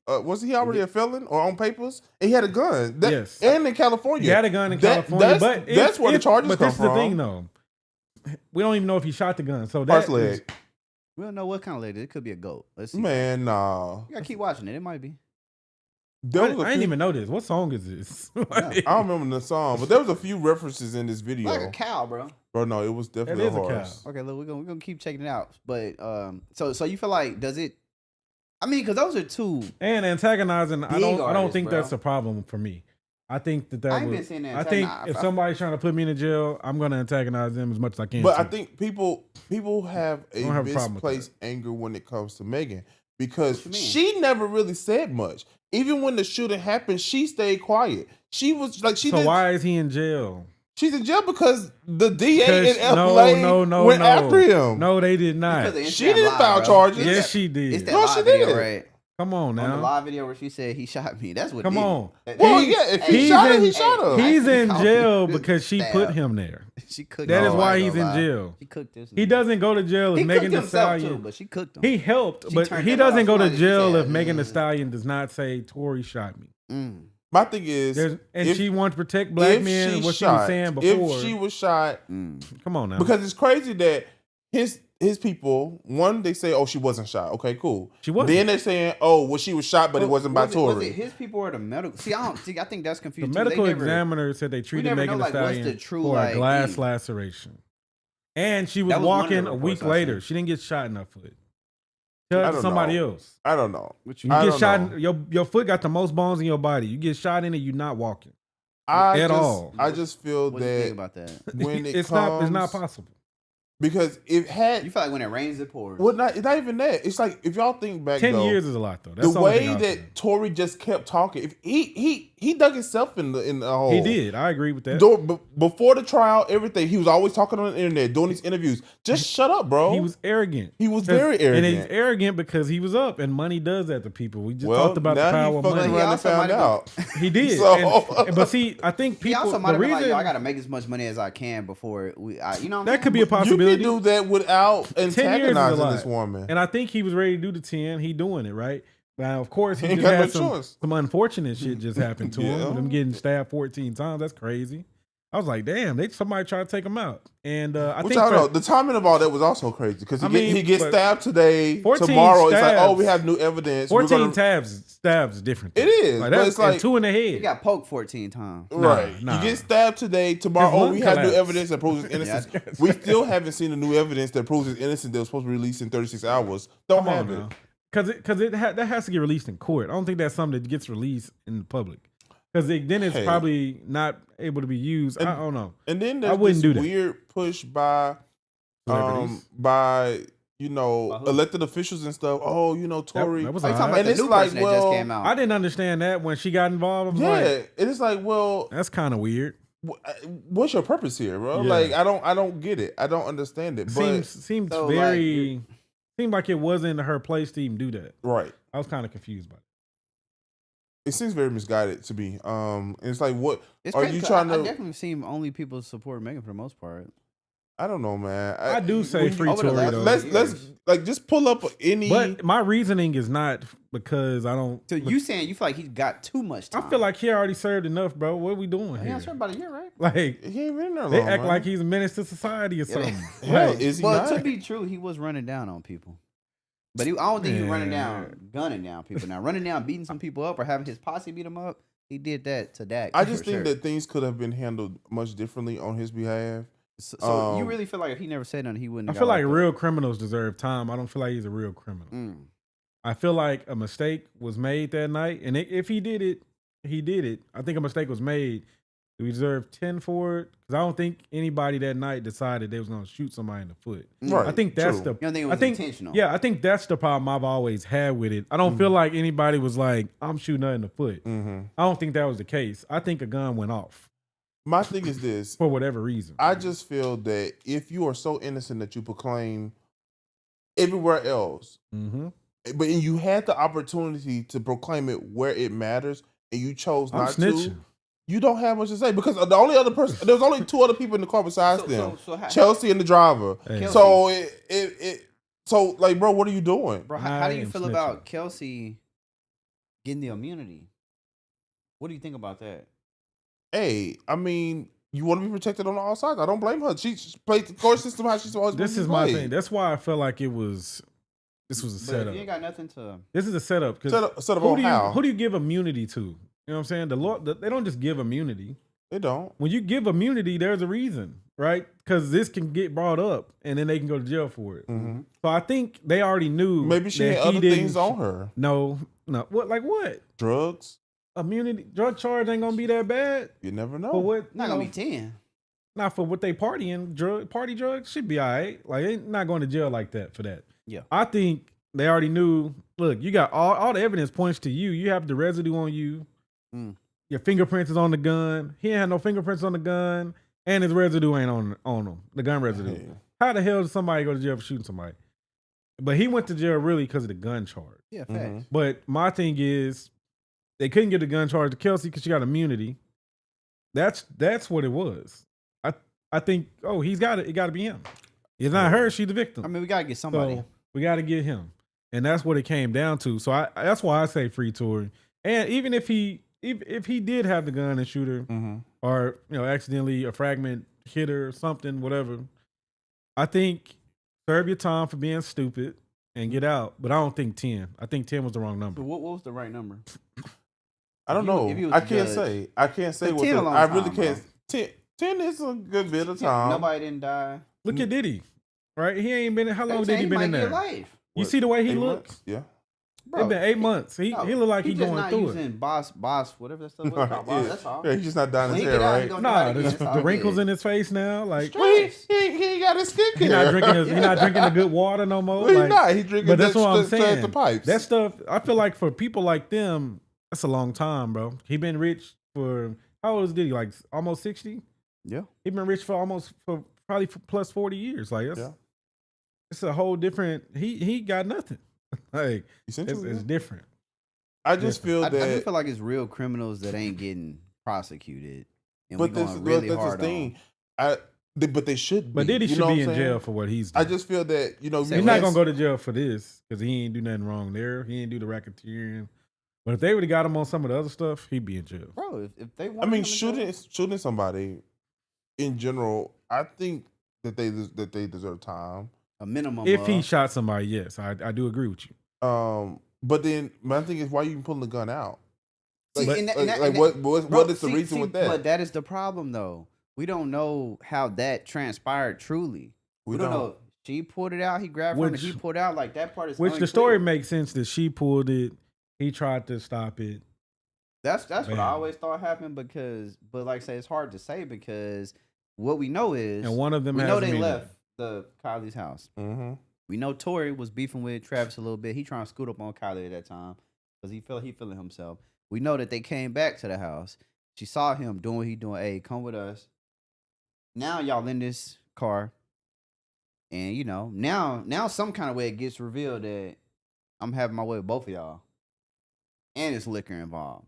Was he already a felon or on papers? And he had a gun. Yes. And in California, He had a gun in California, That's, but that's where the charges But come this is from. the thing, though. We don't even know if he shot the gun. So First that leg. is- We don't know what kind of lady. It could be a goat. Let's see. Man, nah. You gotta keep watching it. It might be. There I was a didn't few- even know this. What song is this? I don't remember the song, but there was a few references in this video. Like a cow, bro. Bro, no, it was definitely is a a cow. horse. Okay, look, we're gonna keep checking it out. But so you feel like does it? I mean, because those are two. And antagonizing, I Big don't artists, think bro. that's a problem for me. I think that I ain't was. been saying that I think antagonize. if somebody's trying to put me in a jail, I'm going to antagonize them as much as I can. But too. I think people have a don't have a problem with misplaced anger when it comes to Megan, because What you mean? she never really said much. even when the shooting happened, she stayed quiet. She was like, So why is he in jail? She's in jail because the DA in LA no, went after him. No, they did not. She didn't file charges. Yes, she did. It's that live video, right? Come on now. On the live video where she said he shot me. That's what. Come on. Well, yeah, if he shot her, he shot her. He's in jail because she put him there. She cooked. That is why he's in jail. She cooked this. He doesn't go to jail if Megan Thee Stallion. But she cooked him. He helped, but he doesn't go to jail if Megan Thee Stallion does not say Tory shot me. My thing is, she wants to protect black men. What she was saying before. If she was shot, come on now. Because it's crazy that his people, one, they say, oh, she wasn't shot. Okay, cool. She wasn't. Then they're saying, oh, well, she was shot, but it wasn't by Tory. Was it his people or the medical? I think that's confusing. The medical examiner said they treated Megan Thee Stallion for a glass laceration. And she was walking a week later. She didn't get shot in her foot. Tell it to somebody else. I don't know. You get shot, your foot got the most bones in your body. You get shot in it, you're not walking. At all. I just feel what do you think about that? When it's not possible. Because it had. You feel like when it rains, it pours. Well, it's not even that. It's like if y'all think back, 10 years is a lot though. That's the way that Tory just kept talking. If he dug himself in the hole. He did. I agree with that. Before the trial, everything he was always talking on the internet, doing these interviews. Just shut up, bro. He was arrogant. He was very arrogant, and he's arrogant because he was up, and money does that to people. We just talked about the power of money. He also found out. He did. But see, I think people. He also might have been like, yo, I got to make as much money as I can before you know. That could be a possibility. You can do that without antagonizing this woman. And I think he was ready to do the 10. He doing it right. Now, of course, he just had some unfortunate shit just happened to him. With him getting stabbed 14 times. That's crazy. I was like, damn, somebody tried to take him out. And I think the timing of all that was also crazy because he gets stabbed today. Tomorrow, it's like, oh, we have new evidence. 14 stabs is different. It is. Like, that's like 2 in the head. He got poked 14 times. Right. You get stabbed today. Tomorrow, we have new evidence that proves his innocence. We still haven't seen the new evidence that proves his innocence that was supposed to be released in 36 hours. Don't have it. Because that has to get released in court. I don't think that's something that gets released in the public. Because then it's probably not able to be used. I don't know. And then there's this weird push by elected officials and stuff. Oh, Tory. That was and it's like, well, just came out. I didn't understand that when she got involved. And it's like, well, that's kind of weird. What's your purpose here, bro? Yeah. Like, I don't get it. I don't understand it. But seems like it wasn't her place to even do that. Right. I was kind of confused by it. It seems very misguided to me. It's like, what it's are you trying to? I definitely seen only people support Megan for the most part. I don't know, man. I do say free Tory though. Let's like just pull up any. But my reasoning is not because I don't. So you saying you feel like he's got too much time? I feel like he already served enough, bro. What are we doing here? Yeah, served about a year, right? Like he ain't been there long. They act like he's a menace to society or something. Is he not? To be true, he was running down on people. But I don't think he was running down, gunning down people. Now, running down, beating some people up, or having his posse beat him up, he did that to Dak. I just think that things could have been handled much differently on his behalf. So you really feel like if he never said nothing, he wouldn't? I feel like real criminals deserve time. I don't feel like he's a real criminal. I feel like a mistake was made that night, and if he did it, he did it. I think a mistake was made. Do we deserve 10 for it? Because I don't think anybody that night decided they was going to shoot somebody in the foot. Right. I think that's You don't think it was intentional? Yeah, I think that's the problem I've always had with it. I don't feel like anybody was like, I'm shooting her in the foot. I don't think that was the case. I think a gun went off. My thing is this. For whatever reason. I just feel that if you are so innocent that you proclaim everywhere else, but you had the opportunity to proclaim it where it matters, and you chose not to, you don't have much to say because the only other person, there was only 2 other people in the car besides them, Chelsea and the driver. Hey. So so like, bro, what are you doing, bro? How do you feel about Kelsey getting the immunity? What do you think about that? Hey, I mean, you want to be protected on all sides. I don't blame her. She played the court system how she's supposed to. This is my thing. That's why I felt like this was a setup. You ain't got nothing to. This is a setup. Set up on how? Who do you give immunity to? You know what I'm saying? The law, they don't just give immunity. They don't. When you give immunity, there's a reason, right? Because this can get brought up, and then they can go to jail for it. So I think they already knew. Maybe she had other things on her. No. What? Like what? Drugs. Immunity. Drug charge ain't gonna be that bad. You never know. For what? Not gonna be 10. Not for what they partying. Party drugs should be all right. Like, they not going to jail like that for that. Yeah. I think they already knew. Look, you got all the evidence points to you. You have the residue on you. Mm. Your fingerprints is on the gun. He ain't had no fingerprints on the gun, and his residue ain't on him. The gun residue. Hey. How the hell does somebody go to jail for shooting somebody? But he went to jail really because of the gun charge. Yeah, facts. But my thing is, they couldn't get the gun charge to Kelsey because she got immunity. That's what it was. I think. Oh, he's got it. It got to be him. It's not her. She's the victim. I mean, we gotta get somebody. So we got to get him, and that's what it came down to. So that's why I say free Tory. And even if he did have the gun and shoot her, or accidentally a fragment hit her or something, whatever, I think serve your time for being stupid and get out. But I don't think 10. I think 10 was the wrong number. So what was the right number? I don't know. I can't say. I can't say what. I really can't. 10 is a good bit of time. Nobody didn't die. Look at Diddy, right? He ain't been. How long did he been in there? Life. You see the way he looks? Months? Yeah. Bro, it's been 8 months. He look like he's going through it. Using boss, whatever that stuff was called. Boss, that's all. Yeah, he's just not dyeing his hair, right? Nah, the wrinkles in his face now. Like he ain't got his skincare. He's not drinking the good water no more. Well, he's not. He's drinking. But that's what I'm saying. The pipes. That stuff. I feel like for people like them, that's a long time, bro. He been rich for how old is Diddy? Like almost 60. Yeah. He been rich for probably plus 40 years. Like it's a whole different. He got nothing. Like it's different. I just feel that I do feel like it's real criminals that ain't getting prosecuted, and but we going really hard thing. But they should be. But Diddy should be in jail for what he's doing. I just feel that he's not gonna go to jail for this because he ain't do nothing wrong there. He ain't do the racketeering. But if they would have got him on some of the other stuff, he'd be in jail. Bro, if they I mean, shooting somebody in general, I think that they deserve time. A minimum. If he shot somebody, yes, I do agree with you. But then my thing is, why are you pulling the gun out? Like, what is the reason with that? But that is the problem, though. We don't know how that transpired truly. We don't know. She pulled it out. He grabbed her and he pulled out. Like that part is unclear. The story makes sense that she pulled it. He tried to stop it. That's what I always thought happened but like I say, it's hard to say because what we know is, and one of them we know they left the Kylie's house. Mm-hmm. We know Tory was beefing with Travis a little bit. He trying to scoot up on Kylie at that time because he feeling himself. We know that they came back to the house. She saw him doing what he doing. Hey, come with us. Now y'all in this car, and now some kind of way it gets revealed that I'm having my way with both of y'all, and it's liquor involved.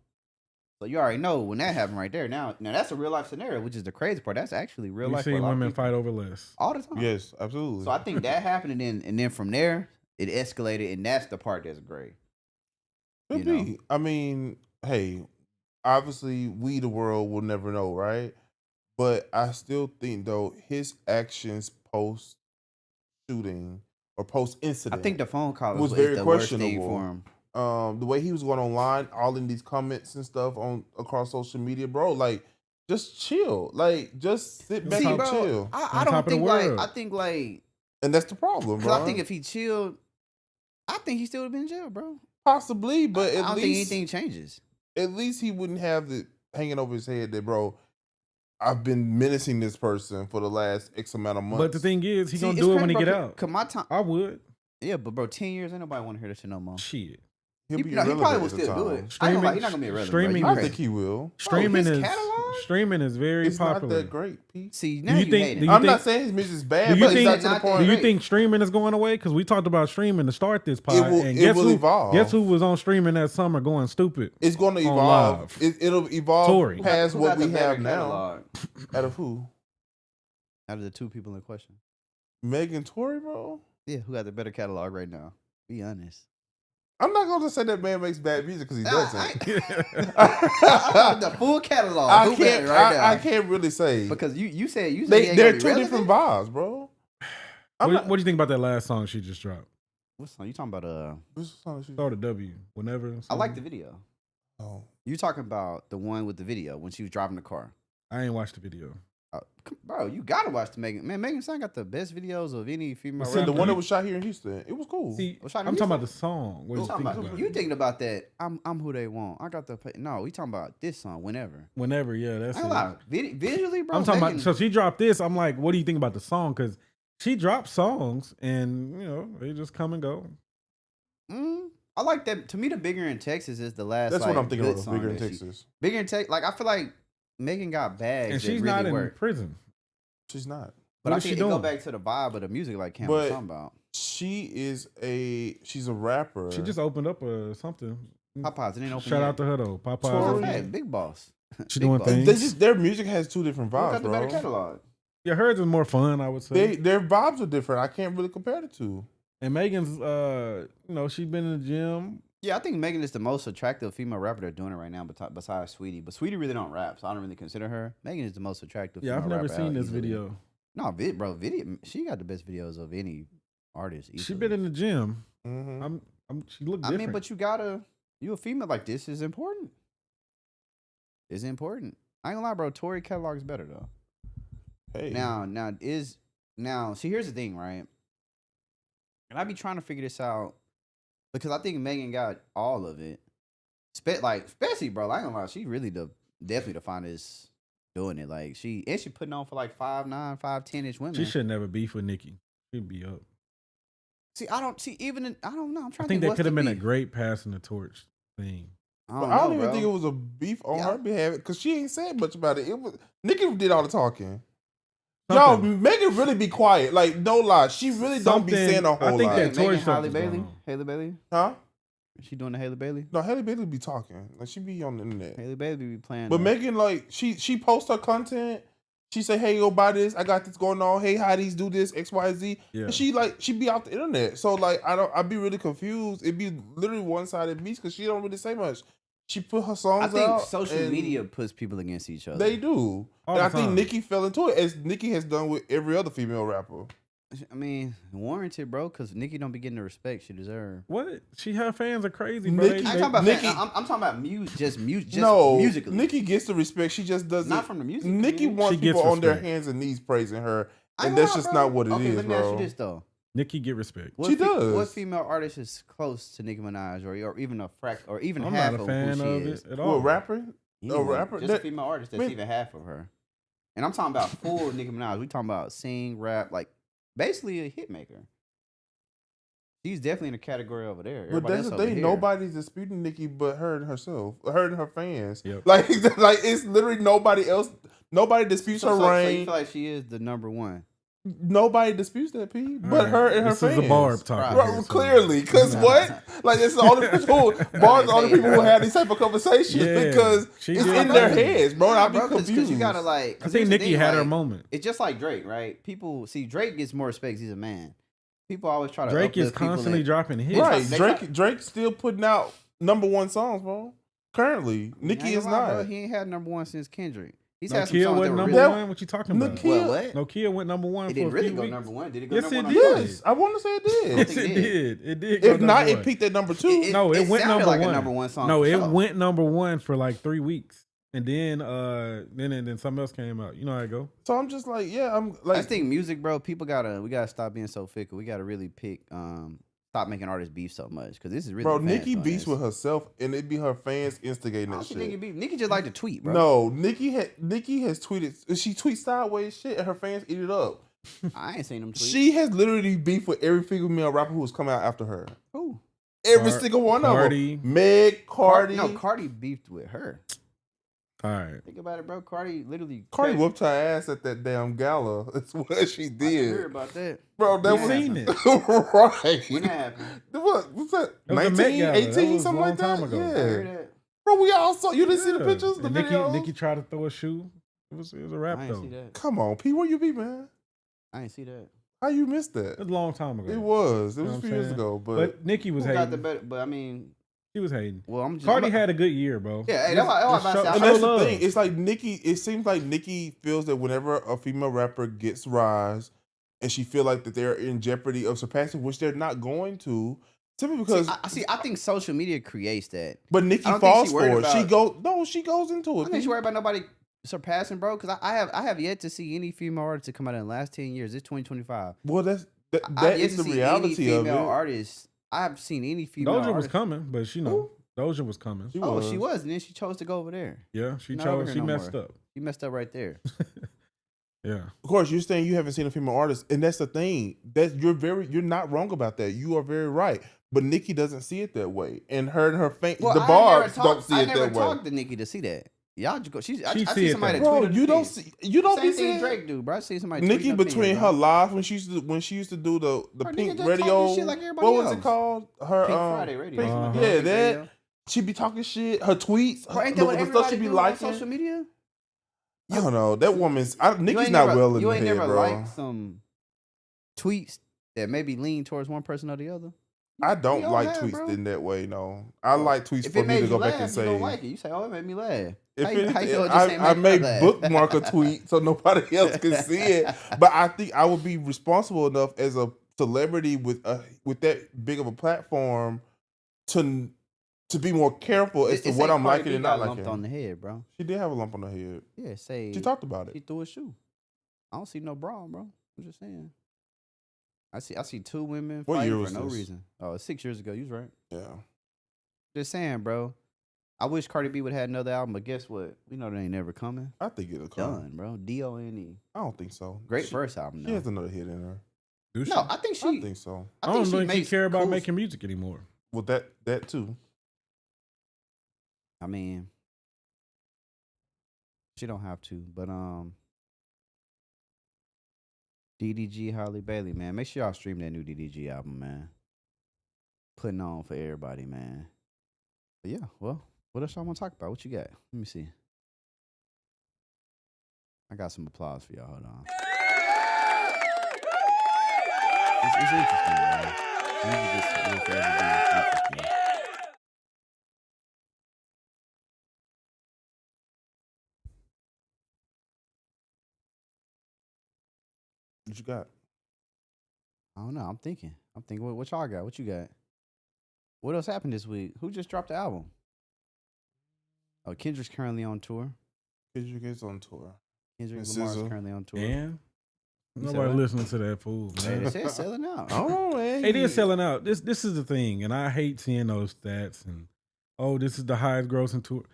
So you already know when that happened right there. Now that's a real life scenario, which is the crazy part. That's actually real life. We've seen women fight over less all the time. Yes, absolutely. So I think that happened, and then from there it escalated, and that's the part that's great. Could be. I mean, hey, obviously we the world will never know, right? But I still think though his actions post shooting or post incident, I think the phone call was very questionable for him. The way he was going online, all in these comments and stuff across social media, bro. Like, just chill. Like, just sit back and chill. I don't think I think and that's the problem, bro. I think if he chilled, I think he still would have been in jail, bro. Possibly, but I don't think anything changes. At least he wouldn't have it hanging over his head that, bro, I've been menacing this person for the last X amount of months. But the thing is, he's gonna do it when he get out. Cause my time, I would. Yeah, but bro, 10 years ain't nobody want to hear this shit no more. Shit. He probably will still do it. He's not gonna be irrelevant. Streaming, I think he will. Streaming is very popular. Not that great, Pete. See, now you hate it. I'm not saying his music is bad, but it's not to the point. Do you think streaming is going away? Because we talked about streaming to start this pod. It will evolve. Guess who was on streaming that summer going stupid? It's going to evolve. It'll evolve Tory. past what we have now. Out of who? Out of the two people in question. Megan Tory, bro? Yeah, who got the better catalog right now? Be honest. I'm not going to say that man makes bad music because he doesn't. The full catalog. I can't really say. Because you said they're two different vibes, bro. What do you think about that last song she just dropped? What song? You talking about? What song she started W. Whenever. I like the video. Oh. You talking about the one with the video when she was driving the car? I ain't watched the video. Bro, you gotta watch the Megan. Man, Megan Son got the best videos of any female. The one that was shot here in Houston, it was cool. See, I'm talking about the song. What you talking about? You thinking about that? I'm who they want. I got the. No, we talking about this song. Whenever, yeah, that's it. Visually, bro. I'm talking about. So she dropped this. I'm like, what do you think about the song? Because she dropped songs, and they just come and go. I like that. To me, the Bigger in Texas is the last. That's like, what I'm thinking good of. song Bigger in that she- Texas. Bigger in Texas. Like I feel like Megan got bags. And that she's really not in work. prison. She's not. But What I is think she it go doing? back to the vibe of the music, like Cam was But talking about. she's a rapper. She just opened up something. Popeyes didn't open. Shout yet. out to her though. Popeyes. Tory- opened. Hey, Big Boss. She Big doing Boss. things. their music has two different Who vibes, got the better bro. catalog? Yeah, hers is more fun, I would say. Their vibes are different. I can't really compare the two. And Megan's, she's been in the gym. Yeah, I think Megan is the most attractive female rapper they're doing it right now, besides Sweetie. But Sweetie really don't rap, so I don't really consider her. Megan is the most attractive. Yeah, I've female never rapper seen out this easily. video. No, video. She got the best videos of any artist. She easily. been in the gym. Mm-hmm. She looked I different. mean, but you a female, like this is important. It's important. I ain't gonna lie, bro. Tory catalog is better though. Hey, Now, see, here's the thing, right? And I be trying to figure this out because I think Megan got all of it. Especially, bro. I ain't gonna lie, she really definitely the finest doing it. Like she putting on for like 5'9", 5'10" women. She should never beef with Nicki. She'd be up. See, I don't see I don't know. I'm trying I think to that what's could have the been a beef? great passing the torch thing. I don't even bro. think it was a beef on Yeah. her behalf because she ain't said much about it. It was Nicki did all the talking. Something. Y'all, Megan really be quiet. Like, no lie. She really don't be Something- saying a whole I think lot. that Tory Megan stuff Halle is going Bailey, on. Haley Bailey. Huh? Is she doing the Haley Bailey? No, Halle Bailey be talking. Like, she be on the internet. Haley Bailey be playing. But Megan, like, she posts her content. She say, hey, go buy this. I got this going on. Hey, hotties, do this, X, Y, Z. Yeah. And she be out the internet. So, like, I'd be really confused. It'd be literally one-sided beats because she don't really say much. She put her songs I think out. social and media puts people against each other. They do. All And the I think time. Nicki fell into it, as Nicki has done with every other female rapper. I mean, warranted, bro, because Nicki don't be getting the respect she deserves. What? Her fans are crazy, bro. Nicki- I ain't talking about Nicki- I'm talking about just No, musically. Nicki gets the respect. She just doesn't. Not from the music. Nicki man. wants She gets people on their respect. hands and knees praising her, I ain't and gonna that's lie, just bro. not what it is, okay, let me ask bro. you this though. Nicki get respect. What She does. What female artist is close to Nicki Minaj, or even a or even I'm half not a of fan who she of is? it at Who, all. a rapper? Anyone, rapper? just a That- female artist that's man- even half of her. And I'm talking about full Nicki Minaj. We talking about sing, rap, like basically a hit maker. She's definitely in a category over there. But Everybody that's else the over thing. here. Nobody's disputing Nicki but her and herself, her and her fans. Yep. Like it's literally nobody else. Nobody disputes her So you reign. feel like she is the number one. Nobody disputes that, P. All But right. her and her This fans. is a Barb talking. Right. Bro, here, so- clearly, because what? Like, it's the only people who, Barb's the only people who have these type of conversations Yeah, because she it's did. in their heads, bro. And Nah, I'll be bro, confused. Because you gotta like. I 'cause think here's the Nicki thing, had her like, moment. It's just like Drake, right? People see Drake gets more respect 'cause he's a man. People always try to. Drake is uplift people constantly and- dropping hits. Right, They Drake's still putting out #1 songs, bro. Currently, Nicki I ain't is gonna lie, not. bro, he ain't had #1 since Kendrick. He's No had some Kia songs that went were number really. That- one. What you talking No about? Kia- Well, what? No Kia went #1 It for a didn't really few go weeks. #1. Did it go Yes, number it one? did. Yes, I want to say it did. Yes, think it it did. It did. go If not, number it one. peaked at #2. No, it went sounded number like one. a #1 song. No, for it sure. went #1 for like 3 weeks, and then something else came out. You know how it go. So I'm just like, yeah, I'm I like, just think music, bro. We gotta stop being so fickle. We gotta really pick. Stop making artists beef so much because this is really. bro, the fans Nicki doing beefs this. with herself, and it be her fans instigating I that don't think Nicki shit. beef. Nicki just like to tweet, bro. No, Nicki has tweeted. She tweets sideways shit, and her fans eat it up. I ain't seen them tweet. She has literally beef with every female rapper who has come out after her. Who? Every single one Cardi. of them. Meg, Cardi. No, Cardi beefed with her. All right. Think about it, bro. Cardi literally. Cardi crashed- whooped her ass at that damn gala. That's what she I didn't did. hear about that. Bro, that When was that seen it. right. When that happened, What's that? It was the Met 19, Gala. That 18, was a something long like that? time ago. I heard Yeah. that. Bro, we all saw. You didn't see the Yeah. pictures, the And videos? Nicki tried to throw a shoe. It was a rap I though. ain't see that. Come on, P, where you be, man? I ain't see that. How you missed It that? was a long time ago. It was. It You was know a what few I'm years saying? ago, but But Nicki was Who got the hating. better? But I mean, She was hating. well, I'm just. Cardi I'm, had a good year, bro. Yeah, hey, that's what I was about to say. and I that's the love. thing. It's like Nicki. It seems like Nicki feels that whenever a female rapper gets rise, and she feel like that they're in jeopardy of surpassing, which they're not going to, simply because. I think social media creates that. But Nicki I don't think falls she for worried it. She about- she goes into I it. think she worried about nobody surpassing, bro. Because I have yet to see any female artist to come out in the last 10 years. It's 2025. Well, that I've yet is to the see reality any of female it. artist. I haven't seen any female Doja was artist. coming, but she know Doja was coming. She Oh, she was, and then she chose to go over there. Yeah, she Not over chose. here She no messed more. up. She messed up right there. Yeah. Of course, you're saying you haven't seen a female artist, and that's the thing. You're not wrong about that. You are very right. But Nicki doesn't see it that way, and her fans, Well, the barbs don't see it that way. I never talked to Nicki to see that. Y'all just go. I see see it somebody that that way. Bro, tweeted. you don't see. You don't Same be thing seeing Drake do, bro. I see somebody. Nicki tweeting between opinions, her bro. live when she used to do the Bro, Pink nigga just Radio. talking shit like everybody What was else. it called? Her Pink Friday Radio. Uh-huh. yeah, Pink that. Radio. She be talking shit. Her tweets. Bro, ain't the that what stuff everybody she be do on liking. social media? I don't know. That woman's. Nicki's ain't not never, well in you the ain't head, never bro. liked some tweets that maybe lean towards one person or the other. I don't We all like have, tweets bro. in that way. No, I like tweets If for it me made to you go laugh, back and you say. don't like it. You say, "Oh, it made me laugh." If How you anything, know it just ain't I make may you laugh? bookmark a tweet so nobody else can see it. But I think I would be responsible enough as a celebrity with that big of a platform to be more careful as to what I'm liking and not liking. Lumped on the head, bro. She did have a lump on her head. Yeah, say She talked about she it. threw a shoe. I don't see no bra, bro. I'm just saying. I see two women What year fighting was for no this? reason. Oh, 6 years ago. You was right. Yeah. Just saying, bro. I wish Cardi B would have had another album, but guess what? We know they ain't never coming. I think it'll come. Done, bro. DONE. I don't think so. Great first album, She though. has another hit in her. Do she? No, I think she. I think so. I don't think she makes care about cool- making music anymore. Well, that too. I mean, she don't have to, but DDG Holly Bailey, man. Make sure y'all stream that new DDG album, man. Putting on for everybody, man. But yeah, well, what else y'all want to talk about? What you got? Let me see. I got some applause for y'all. Hold on. It's interesting, man. Music will forever be interesting. What you got? I don't know. I'm thinking. What y'all got? What you got? What else happened this week? Who just dropped the album? Oh, Kendrick's currently on tour. Kendrick is on tour. Kendrick And Lamar's SZA. currently on tour. And You said nobody what? listening to that fool, Hey, man. they said selling out. Oh man, It is selling out. This is the thing, and I hate seeing those stats. And this is the highest grossing tour.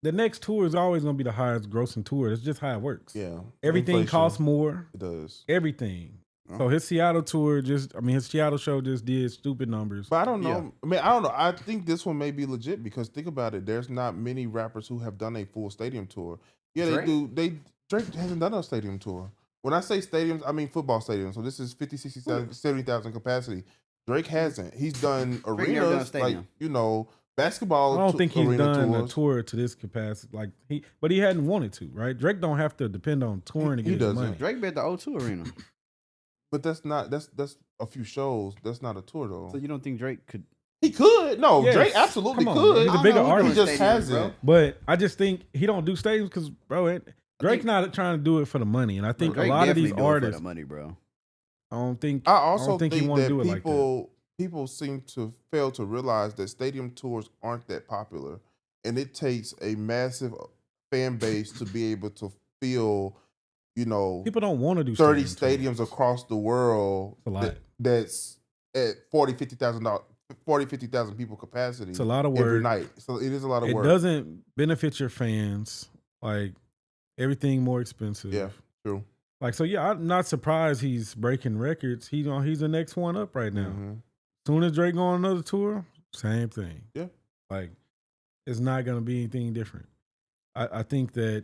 The next tour is always going to be the highest grossing tour. That's just how it works. Yeah, Everything inflation. costs more. It does. Everything. Oh. So his Seattle tour his Seattle show just did stupid numbers. But I don't know. Yeah. I mean, I don't know. I think this one may be legit because think about it. There's not many rappers who have done a full stadium tour. Yeah, Drake? they do. Drake hasn't done a stadium tour. When I say stadiums, I mean football stadiums. So this is 50, 60, 70,000 capacity. Drake hasn't. He's done Drake never done a arenas, like, stadium. you know, basketball. I don't think he's arena done a tours. tour to this capacity. But he hadn't wanted to, right? Drake don't have to depend on touring to He get his doesn't. money. Drake bet the O2 Arena. But that's a few shows. That's not a tour though. So you don't think Drake could? He could. No, Yes. Drake absolutely Come on, could. he's a I don't bigger know who artist. He doing just stadiums, hasn't. But I just think he don't do stadiums because, bro, Drake's not trying to do it for the money. And I think Drake a lot of these definitely do it for artists, the money, bro. I don't I also think think, he want to that do it like that. people seem to fail to realize that stadium tours aren't that popular, and it takes a massive fan base to be able to fill, People don't want to do 30 stadium stadiums tours. across the world. It's a lot. That's at 50,000 people capacity. It's a lot of every work. night. So it is a lot of It work. doesn't benefit your fans. Like, everything more expensive. Yeah, true. I'm not surprised he's breaking records. He's the next one up right now. Mhm. Soon as Drake go on another tour, same thing. Yeah. Like, it's not going to be anything different. I think that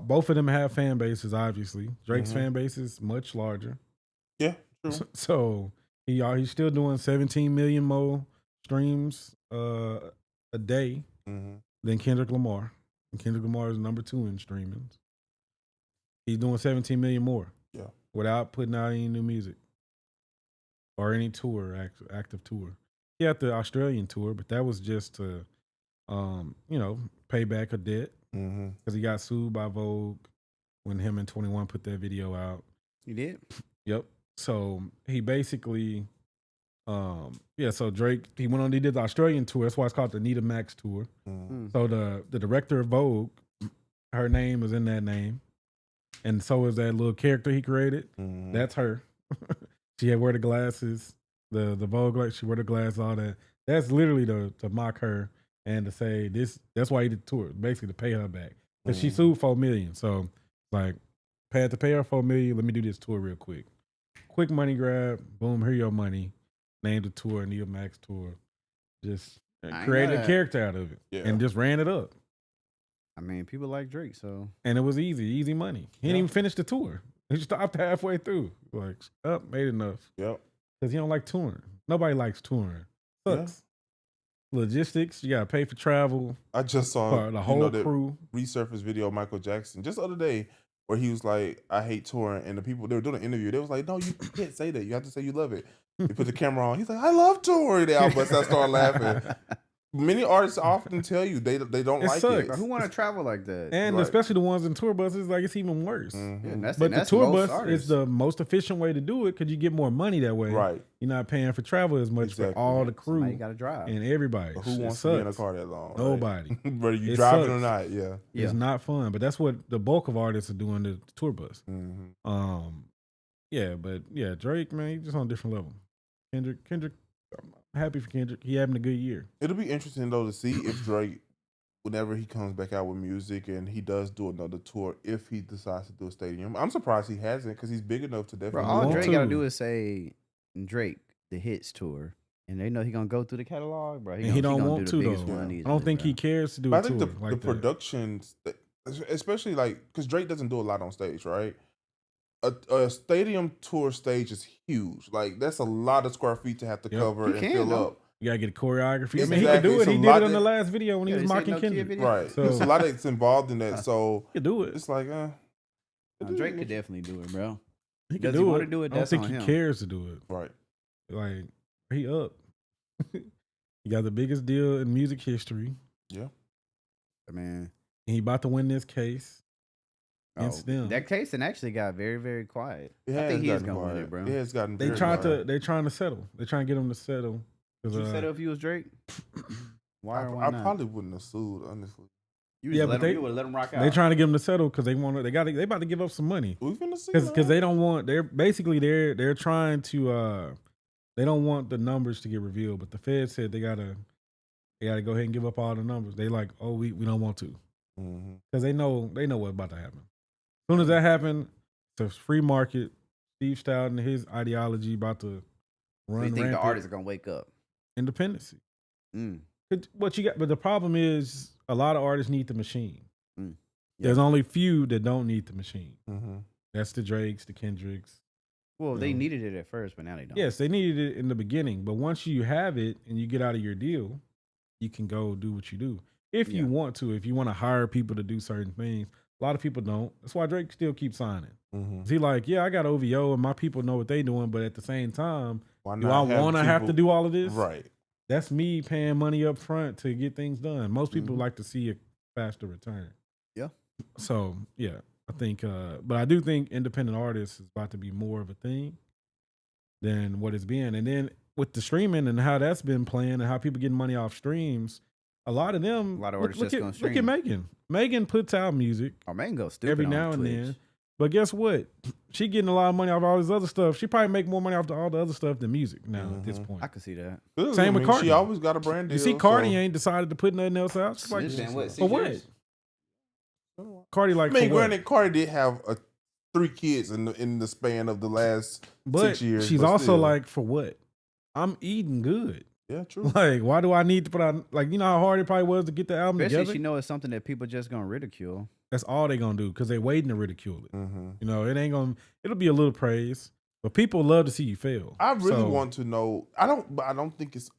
both of them have fan bases, obviously. Drake's fan base is much larger. Yeah, true. So he's still doing 17 million more streams a day Mhm. than Kendrick Lamar. And Kendrick Lamar is number 2 in streamings. He's doing 17 million more. Yeah. Without putting out any new music or any tour, active tour. He had the Australian tour, but that was just to, pay back a debt Mm-hmm. because he got sued by Vogue when him and 21 put that video out. You did? Yep. So he basically, so Drake, he did the Australian tour. That's why it's called the Nita Max tour. Mm-hmm. So the director of Vogue, her name is in that name. And so is that little character he created. Mm-hmm. That's her. She had wear the glasses, the Vogue, like she wear the glasses, all that. That's literally to mock her and to say this. That's why he did the tour, basically to pay her back. Because she sued $4 million. So like, had to pay her $4 million. Let me do this tour real quick. Quick money grab. Boom, here your money. Named the tour, Neo Max tour. Just I ain't know created a that. character out of it Yeah. and just ran it up. I mean, people like Drake, so And it was easy money. He didn't Yeah. even finish the tour. He stopped halfway through. Like, made enough. Yep. Because he don't like touring. Nobody likes touring. Yeah. Sucks. Logistics, you gotta pay for travel I just saw for the whole that crew. resurfaced video of Michael Jackson just the other day where he was like, "I hate touring," and the people they were doing an interview. They was like, "No, you can't say that. You have to say you love it." He put the camera on. He's like, "I love touring." They all bust out, start laughing. Many artists often tell you they don't It like sucks. it. But who want to travel like that? And Right. especially the ones in tour buses, like it's even worse. Mhm. Yeah, and that's, But and the that's tour most bus artists. is the most efficient way to do it because you get more money that way. Right. You're not paying for travel as much Exactly. for all the crew Somebody got to drive. and everybody. But who It wants to be in a sucks. car that long? right? Nobody. Whether you It driving or sucks. not, yeah. Yeah. It's not fun. But that's what the bulk of artists are doing, the tour bus. Mm-hmm. But Drake, man, he's just on a different level. Kendrick, I'm happy for Kendrick. He having a good year. It'll be interesting though to see if Drake, whenever he comes back out with music and he does do another tour, if he decides to do a stadium. I'm surprised he hasn't because he's big enough to Bro, definitely. all want Drake to. got to do is say Drake, the hits tour, and they know he gonna go through the catalog, bro. And he don't gonna want do to, the biggest though. one I easily, don't think bro. he cares to do But a I think tour the like that. productions, especially like because Drake doesn't do a lot on stage, right? A stadium tour stage is huge. Like that's a lot of square feet to have to Yep. cover He and can, fill though. up. You gotta get a choreography. I mean, he Exactly. could do it. It's a He did lot it on the that- last video when he Yeah, was they said mocking no kid Kendrick. video. Right. So- There's a lot that's involved in that. So He could do it. it's like, Drake could definitely do it, bro. He Does could he do wanna it. do it? I don't That's think on he him. cares to do it. Right. Like he up. He got the biggest deal in music history. Yeah. Man, And he about to win this case. oh, Against them. that case and actually got very, very quiet. It I has think he is gotten gonna win quiet. it, bro. It has gotten They very trying quiet. to. They trying to settle. They trying to get him to settle. 'Cause, Would you settle if you was Drake? Why or why I not? probably wouldn't have sued, honestly. You Yeah, yeah, but you would let him rock out. They trying to get him to settle because they want to. They about to give up some money We finna see. because they don't want. They're basically they're trying to. They don't want the numbers to get revealed, but the Fed said they gotta go ahead and give up all the numbers. They like, oh, we don't want to because they know what's about to happen. As soon as that happens, it's a free market. Steve Stout and his ideology about to So run. you think the rampant. artists are gonna wake up? Independency. Mm. What you got? But the problem is, a lot of artists need the machine. Mm. There's only few that don't need the machine. Mm-hmm. That's the Drakes, the Kendricks. Well, You they know. needed it at first, but now they don't. Yes, they needed it in the beginning, but once you have it and you get out of your deal, you can go do what you do. If you Yeah. want to, if you want to hire people to do certain things, a lot of people don't. That's why Drake still keeps signing. Mm-hmm. He like, yeah, I got OVO and my people know what they doing, but at the same time, Why do I want to have to people- do all of this? Right. That's me paying money up front to get things done. Most people Mhm. like to see a faster return. Yeah. So yeah, I think, but I do think independent artists is about to be more of a thing than what it's been. And then with the streaming and how that's been playing and how people getting money off streams, a lot of them. A lot of look, artists look just at, gonna look at stream. Megan. Megan puts out music Oh, man, go stupid every on now and Twitch. then. But guess what? She getting a lot of money off all this other stuff. She probably make more money off all the other stuff than music now at this point. I can see that. Good. Same with Cardi. She always got a brand deal. You see, Cardi so- ain't decided to put nothing else out. She's like, Listen, what, 6 for what? years? Cardi like, I mean, for what? granted, Cardi did have 3 kids in the span of the last But 6 years. she's but also still. like, for what? I'm eating good. Yeah, true. Like, why do I need to put out? Like, you know how hard it probably was to get the album Especially together. she know it's something that people just gonna ridicule. That's all they gonna do because they waiting to ridicule it. Mm-hmm. You know, it ain't gonna. It'll be a little praise, but people love to see you fail. I really So, want to know. I don't think it's.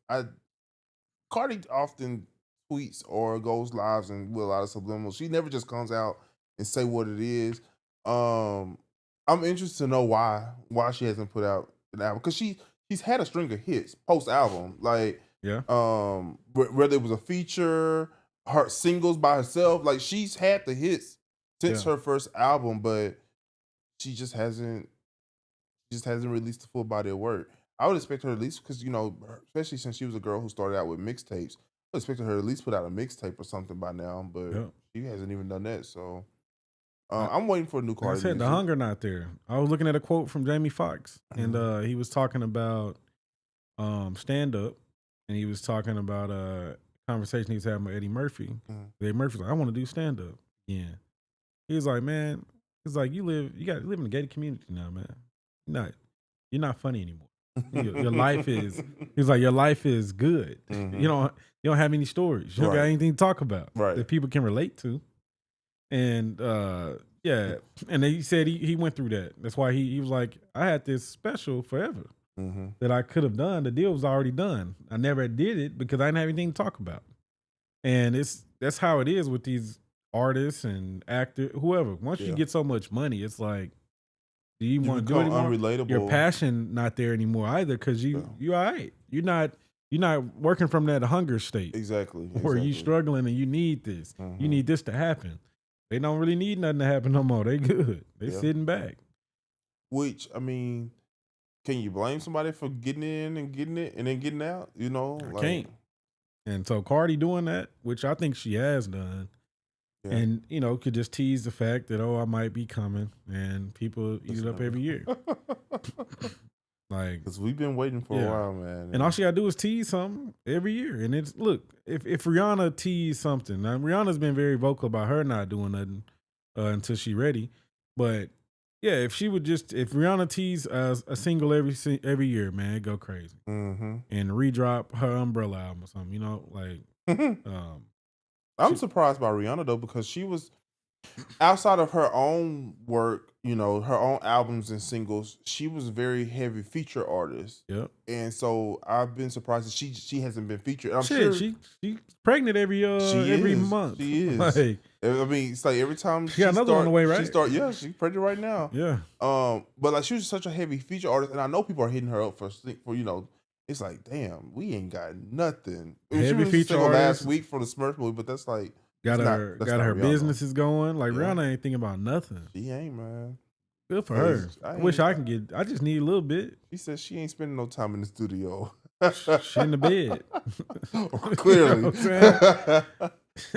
Cardi often tweets or goes lives and with a lot of subliminals. She never just comes out and say what it is. I'm interested to know why she hasn't put out an album because she's had a string of hits post album, like Yeah. whether it was a feature, her singles by herself, like she's had the hits since Yeah. her first album, but she just hasn't released the full body of work. I would expect her at least because especially since she was a girl who started out with mixtapes, I would expect her to at least put out a mixtape or something by now, but Yeah. she hasn't even done that. So I'm waiting for a new Like I Cardi. said, the music. hunger not there. I was looking at a quote from Jamie Foxx, and he was talking about stand up, and he was talking about a conversation he was having with Eddie Murphy. Eddie Murphy's like, I want to do stand up again. He was like, man, it's like you live in a gated community now, man. You're not funny anymore. Your life is. He's like, your life is good. Mhm. You don't have any stories. You don't got Right. anything to talk about Right. that people can relate to. And yeah, and he said he went through that. That's why he was like, I had this special forever Mm-hmm. that I could have done. The deal was already done. I never did it because I didn't have anything to talk about. And that's how it is with these artists and actors, whoever. Once you Yeah. get so much money, it's like, do you You want to do it become anymore? Your unrelatable. passion not there anymore either because you all right. You're not working from that hunger state Exactly. where you struggling and you need this. You Mhm. need this to happen. They don't really need nothing to happen no more. They good. They Yeah. sitting back. Which, I mean, can you blame somebody for getting in and getting it and then getting out? You know, I like, can't. And so Cardi doing that, which I think she has done, yeah. and could just tease the fact that I might be coming, and people eat it up every year. Like, because we've been waiting for a while, man. And all she gotta do is tease something every year. And it's look, if Rihanna teased something, now Rihanna's been very vocal about her not doing nothing until she ready. But yeah, if Rihanna teased a single every year, man, it'd go crazy. Mm-hmm. And redrop her Umbrella album or something, like I'm surprised by Rihanna though, because she was outside of her own work, her own albums and singles, she was a very heavy feature artist. Yep. And so I've been surprised that she hasn't been featured. I'm shit, sure she's pregnant every month. She is. Like, I mean, it's like every time she got another one on the way, right? She's pregnant right now. Yeah. But like she was such a heavy feature artist, and I know people are hitting her up for it's like, damn, we ain't got nothing. I mean, Heavy she was feature single artist. last week for the Smurf movie, but that's like Got that's her not Rihanna. businesses going. Like Yeah. Rihanna ain't thinking about nothing. She ain't, man. Good for her. I wish I can get. I just need a little bit. She says she ain't spending no time in the studio. She in the bed. Clearly. You know what I'm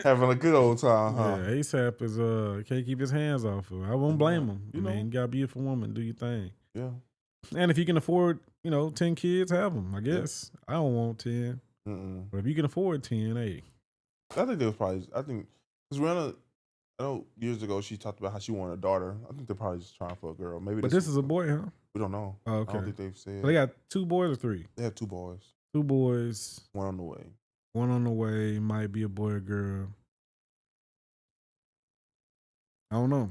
Having a good old time, huh? Yeah, ASAP is can't keep his hands off her. I won't blame him. You I mean, know. you got a beautiful woman, do your thing. Yeah. And if you can afford, 10 kids, have them. I guess I don't want 10, but if you can afford 10, hey. I think because Rihanna, I know years ago she talked about how she wanted a daughter. I think they're probably just trying for a girl. Maybe. But this is a boy, huh? We don't know. Oh, okay. I don't think they've said. So they got 2 boys or 3? They have 2 boys. 2 boys. One on the way. One on the way. Might be a boy or girl. I don't know.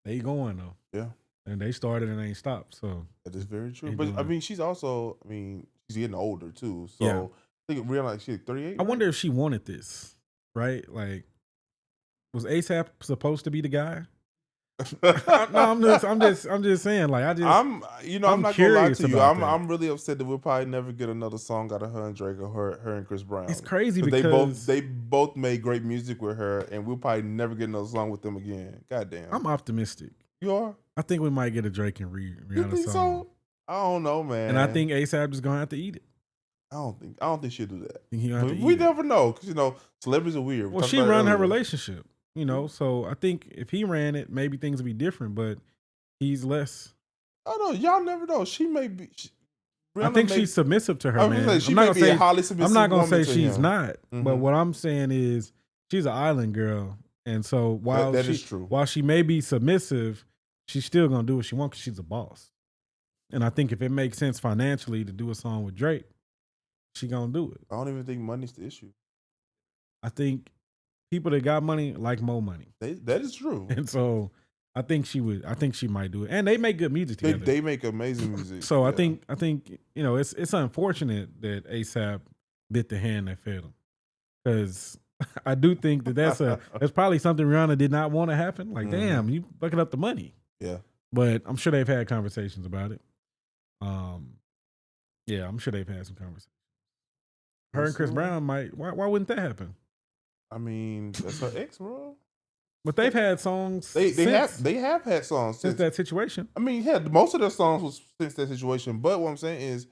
They going though. Yeah. And they started and ain't stopped. So That is very true. They But doing I it. mean, she's getting older too. So Yeah. I think Rihanna, she's 38. I wonder if she wanted this, right? Like, was ASAP supposed to be the guy? No, I'm just saying. Like, I'm not gonna lie curious to you. about that. I'm really upset that we'll probably never get another song out of her and Drake or her and Chris Brown. It's crazy 'Cause because they both made great music with her, and we'll probably never get another song with them again. Goddamn. I'm optimistic. You are? I think we might get a Drake and Rihanna You think song. so? I don't know, man. And I think ASAP is gonna have to eat it. I don't think she'll do that. I think he gonna have But to we eat it. never know because celebrities are weird. We Well, talked she about it run her earlier. relationship, so I think if he ran it, maybe things would be different, but he's less. I don't know. Y'all never know. She may be. I think she's submissive to her, I was man. gonna say, she I'm not may gonna be say a highly submissive I'm not gonna woman say to she's him. not, but Mhm. what I'm saying is she's an island girl, and so while that she, is true. while she may be submissive, she's still gonna do what she wants because she's a boss. And I think if it makes sense financially to do a song with Drake, she gonna do it. I don't even think money's the issue. I think people that got money like more money, That is true. and so I think she would. I think she might do it, and they make good music together. They make amazing music. So I Yeah. think it's unfortunate that ASAP bit the hand that fed him, because I do think that's probably something Rihanna did not want to happen. Like, damn, you bucking up the money. Yeah. But I'm sure they've had conversations about it. Yeah, I'm sure they've had some conversations. Her and Chris Brown might. Why wouldn't that happen? I mean, that's her ex, bro. But they've had songs. They since have had songs since that situation. I mean, yeah, most of their songs was since that situation. But what I'm saying is,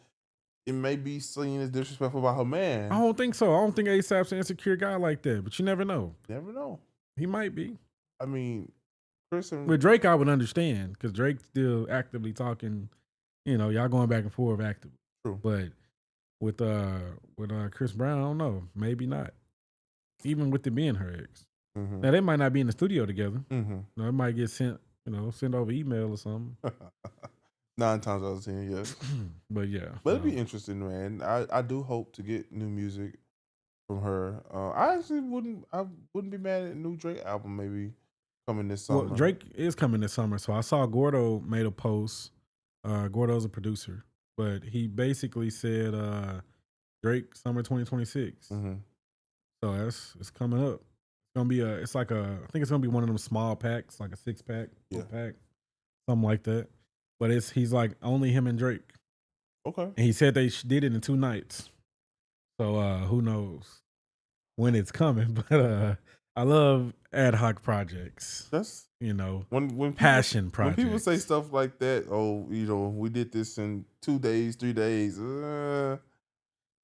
it may be seen as disrespectful by her man. I don't think so. I don't think ASAP's an insecure guy like that. But you never know. Never know. He might be. I mean, Chris and With Drake, I would understand because Drake's still actively talking. Y'all going back and forth actively. True. But with Chris Brown, I don't know. Maybe not. Even with it being her ex. Mhm. Now they might not be in the studio together. Mhm. It might get sent over email or something. 9 times out of 10, yes. But yeah, But it'd be interesting, man. I do hope to get new music from her. I actually wouldn't be mad at a new Drake album maybe coming this well, summer. Drake is coming this summer, so I saw Gordo made a post. Gordo's a producer, but he basically said Drake summer 2026. Mm-hmm. So it's coming up. It's gonna be I think it's gonna be one of them small packs, like a 6-pack, Yeah. pack, something like that. But he's like only him and Drake, Okay. and he said they did it in 2 nights. So who knows when it's coming? But I love ad hoc projects. That's when people, Passion when people say projects. stuff like that. Oh, we did this in 2 days, 3 days. I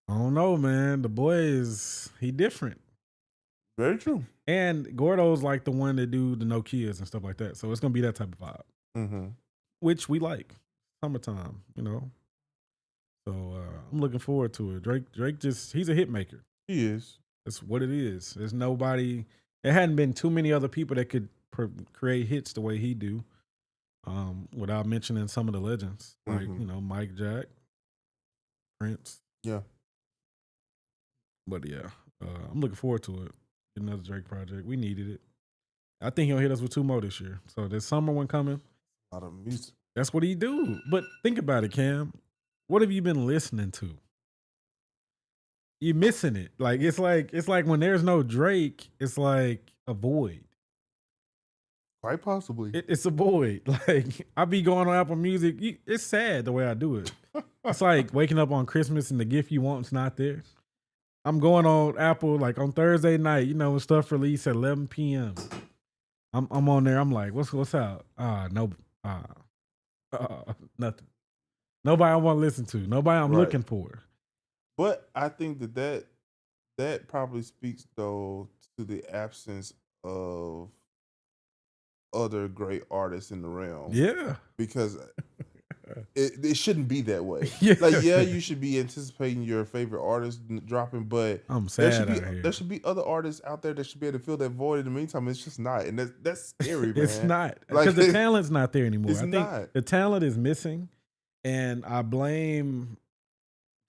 don't know, man. The boy he different. Very true. And Gordo's like the one that do the Nokias and stuff like that. So it's gonna be that type of vibe, Mm-hmm. which we like. Summertime, So I'm looking forward to it. Drake he's a hit maker. He is. That's what it is. There's nobody. There hadn't been too many other people that could create hits the way he do. Without mentioning some of the legends like Mike Jack, Prince. Yeah. But yeah, I'm looking forward to it. Another Drake project. We needed it. I think he'll hit us with 2 more this year. So there's summer one coming. A lot of music. That's what he do. But think about it, Cam. What have you been listening to? You're missing it. Like it's like when there's no Drake, it's like a void. Quite possibly. It's a void. Like I be going on Apple Music. It's sad the way I do it. It's like waking up on Christmas and the gift you want's not there. I'm going on Apple like on Thursday night, when stuff released at 11 p.m. I'm on there. I'm like, what's out? Nothing. Nobody I want to listen to. Nobody I'm Right. looking for. But I think that probably speaks though to the absence of other great artists in the realm. Yeah. Because it shouldn't be that way. Yeah. Like, yeah, you should be anticipating your favorite artist dropping, but I'm there sad should out here. there should be other artists out there that should be able to fill that void. In the meantime, it's just not, and that's scary, man. It's not. Like, Because the talent's not there anymore. it's I think not. the talent is missing, and I blame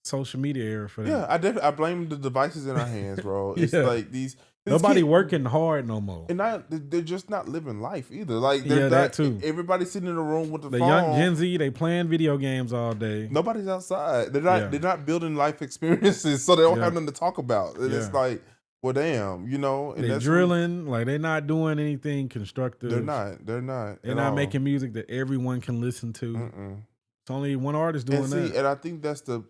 social media era for that. Yeah, I blame the devices in our hands, bro. It's Yeah. like these Nobody kids- working hard no more. and they're just not living life either. Like, they're Yeah, that not, too. everybody's sitting in a room with the The phone. young Gen Z, they playing video games all day. Nobody's outside. They're not. Yeah. They're not building life experiences, so they don't Yeah. have nothing to talk about. And it's Yeah. like, well, damn, And They that's drilling, like they're not doing anything constructive. They're not. They're not. They're at not all. making music that everyone can listen to. Mm-mm. It's only one artist doing And see, that. and I think that's the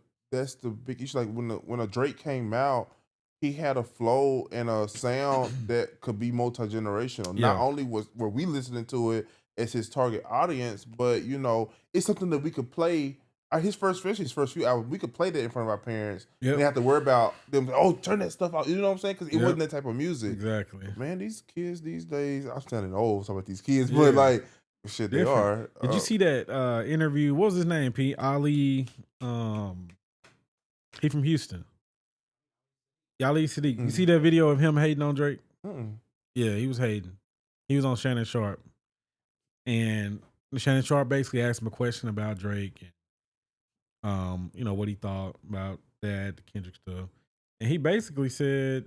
big issue. Like when a Drake came out, he had a flow and a sound that could be multi-generational. Yeah. Not only were we listening to it as his target audience, but it's something that we could play. His first few albums, we could play that in front of our parents. Yep. And they have to worry about them. Oh, turn that stuff out. You know what I'm saying? Because it Yep. wasn't that type of music. Exactly. Man, these kids these days, I'm sounding old talking about these kids, Yeah. but like, shit, they Different. are. Did you see that interview? What was his name, Pete? Ali. He from Houston. Ali Sadiq. You see that video of him hating on Drake? Mm-mm. Yeah, he was hating. He was on Shannon Sharp. And Shannon Sharp basically asked him a question about Drake and what he thought about that, the Kendrick stuff. And he basically said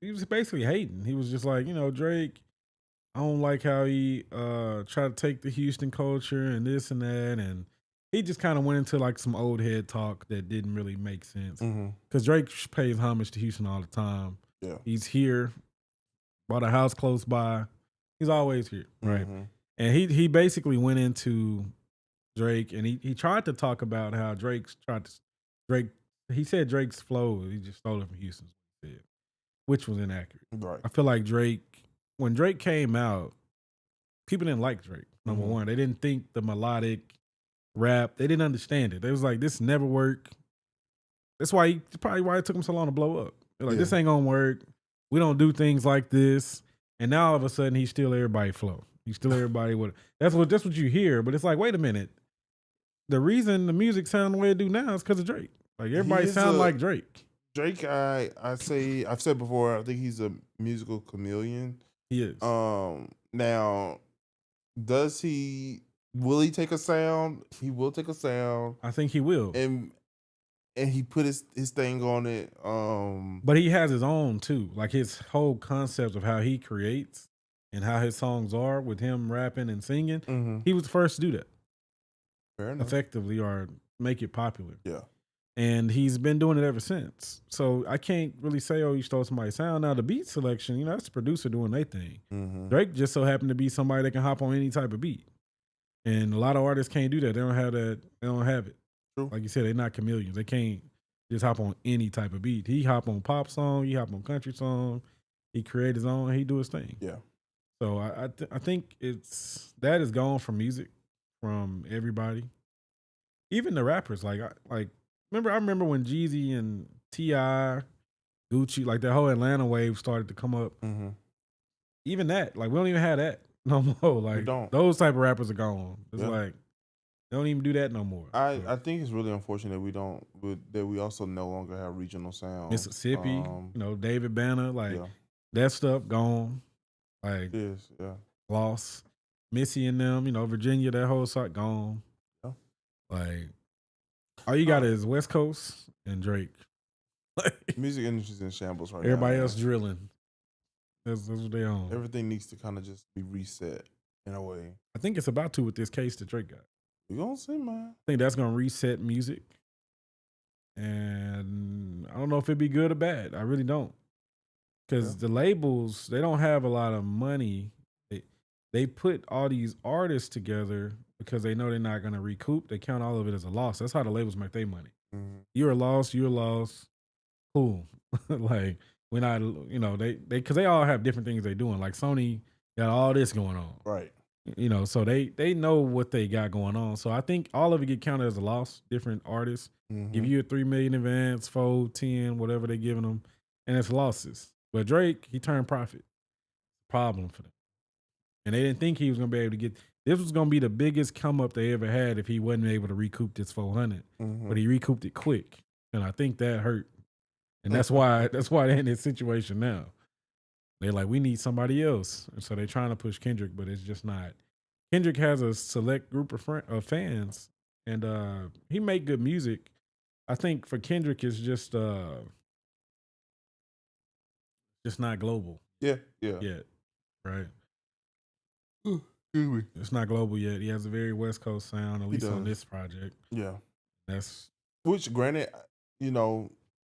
he was basically hating. He was just like, Drake, I don't like how he tried to take the Houston culture and this and that. And he just kind of went into like some old head talk that didn't really make sense. Mm-hmm. Because Drake pays homage to Houston all the time. Yeah. He's here, bought a house close by. He's always here, right? Mhm. And he basically went into Drake and he tried to talk about how he said Drake's flow, he just stole it from Houston, which was inaccurate. Right. I feel like when Drake came out, people didn't like Drake, number Mhm. one. They didn't think the melodic rap, they didn't understand it. They was like, this never work. That's probably why it took him so long to blow up. They're like, Yeah. this ain't gonna work. We don't do things like this. And now all of a sudden he's still everybody flow. He's still everybody with that's what you hear. But it's like, wait a minute. The reason the music sound the way it do now is because of Drake. Like everybody is sound like Drake. Drake, I've said before, I think he's a musical chameleon. He is. Now, does he will he take a sound? He will take a sound, I think he will. and he put his thing on it. But he has his own too. Like his whole concept of how he creates and how his songs are with him rapping and singing. Mhm. He was the first to do that Fair enough. effectively or make it popular. Yeah. And he's been doing it ever since. So I can't really say, oh, you stole somebody's sound. Now the beat selection, that's the producer doing their thing. Mhm. Drake just so happened to be somebody that can hop on any type of beat. And a lot of artists can't do that. They don't have that. They don't have it. True. Like you said, they're not chameleons. They can't just hop on any type of beat. He hop on pop song. He hop on country song. He create his own. He do his thing. Yeah. So I think that is gone from music, from everybody, even the rappers. I remember when Jeezy and T.I., Gucci, like that whole Atlanta wave started to come up. Mm-hmm. Even that, like we don't even have that no more. Like don't. those type of rappers are gone. It's Yeah. like they don't even do that no more. I think it's really unfortunate that we also no longer have regional sound. Mississippi, David Banner, that stuff gone. Like it is, yeah. Lost. Missy and them, Virginia, that whole side gone. Yeah. Like all you got is West Coast and Drake. Music industry's in shambles right now. Everybody else drilling. That's what they own. Everything needs to kind of just be reset in a way. I think it's about to with this case that Drake got. We gonna see, man. I think that's gonna reset music. And I don't know if it'd be good or bad. I really don't. Because the labels, they don't have a lot of money. They put all these artists together because they know they're not gonna recoup. They count all of it as a loss. That's how the labels make their money. Mm-hmm. You're a loss. Cool. Like we're not, because they all have different things they're doing. Like Sony got all this going on, Right. So they know what they got going on. So I think all of it get counted as a loss. Different artists give you a $3 million advance, 4, 10, whatever they giving them, and it's losses. But Drake, he turned profit. Problem for them, and they didn't think he was gonna be able to get. This was gonna be the biggest come up they ever had if he wasn't able to recoup this 400. Mm-hmm. But he recouped it quick, and I think that hurt. And that's why they're in this situation now. They're like, we need somebody else. And so they're trying to push Kendrick, but it's just not. Kendrick has a select group of fans, and he make good music. I think for Kendrick, it's just not global. Yeah. Yet, right? Excuse me. It's not global yet. He has a very West Coast sound, at least on does. this project. Yeah. Which, granted,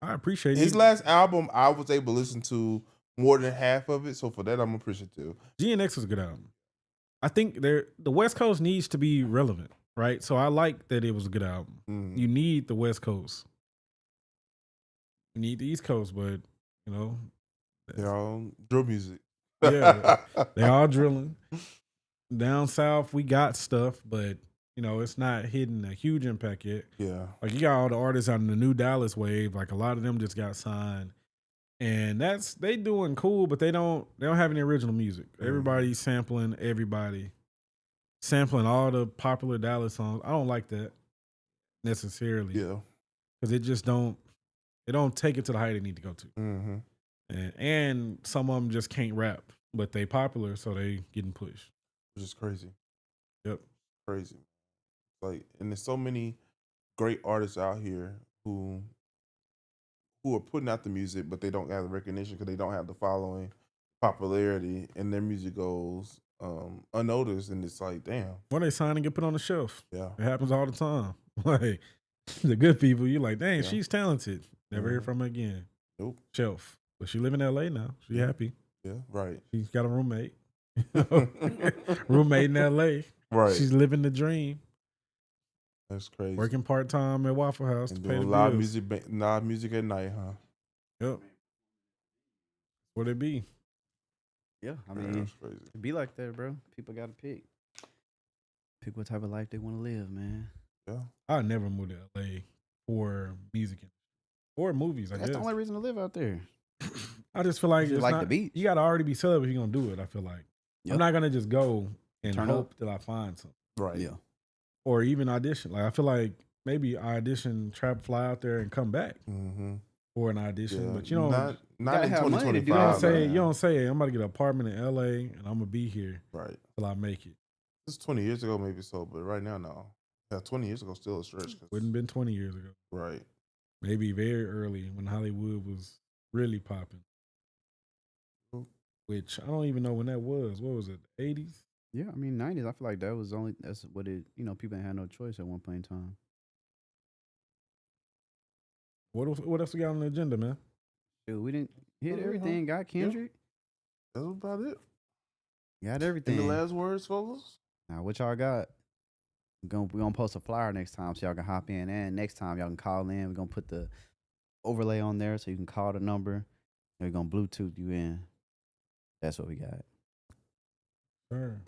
I appreciate his last album. I was able to listen to more than half of it, so for that, I'm appreciative. GNX was a good album. I think the West Coast needs to be relevant, right? So I like that it was a good album. Mm-hmm. You need the West Coast. You need the East Coast, but they're all drill music. Yeah, they're all drilling. Down south, we got stuff, but it's not hitting a huge impact yet. Yeah, like you got all the artists out in the new Dallas wave. Like a lot of them just got signed, and they doing cool, but they don't have any original music. Everybody's sampling all the popular Dallas songs. I don't like that necessarily. Yeah, because it just don't take it to the height they need to go to. Mm-hmm. And some of them just can't rap, but they popular, so they getting pushed. Which is crazy. Yep, crazy. Like, and there's so many great artists out here who are putting out the music, but they don't have the recognition because they don't have the following, popularity, and their music goes unnoticed. And it's like, damn. Or they sign and get put on the shelf. Yeah, it happens all the time. Like the good people, you're like, dang, Yeah. she's talented. Never hear from her again. Nope. Shelf. But she live in LA now. She happy. Yeah, right. She's got a roommate. Roommate in LA. Right. She's living the dream. That's crazy. Working part-time at Waffle House and to pay the doing live bills. music at night, huh? Yep. What it be? Yeah, I Yeah, mean, that's crazy. it be like that, bro. People got to pick what type of life they want to live, man. Yeah. I never moved to LA for music or movies. That's the only reason to live out there. I just feel like You it's like not, the beach. you got to already be celibate if you're gonna do it. I feel like Yep. I'm not gonna just go and Turn hope up. that I find something, Right. Yeah. or even audition. Like I feel like maybe I audition, fly out there, and come back Mm-hmm. for an audition. Yeah. But you don't. not gotta in have money to do 2025. You don't say man. you don't say I'm about to get an apartment in LA and I'm gonna be here Right. till I make it. It's 20 years ago, maybe so, but right now, no. Yeah, 20 years ago, still a stretch. Wouldn't have been 20 years ago. Right. Maybe very early when Hollywood was really popping. Which I don't even know when that was. What was it? 80s? Yeah, I mean 90s. I feel like that's what it. People ain't had no choice at one point in time. What else we got on the agenda, man? Dude, we didn't hit Oh, yeah, everything. Got Kendrick. That's about it. Got everything. Any last words, fellas? Now what y'all got? We're gonna post a flyer next time so y'all can hop in. And next time y'all can call in. We're gonna put the overlay on there so you can call the number. And we're gonna Bluetooth you in. That's what we got. Sure.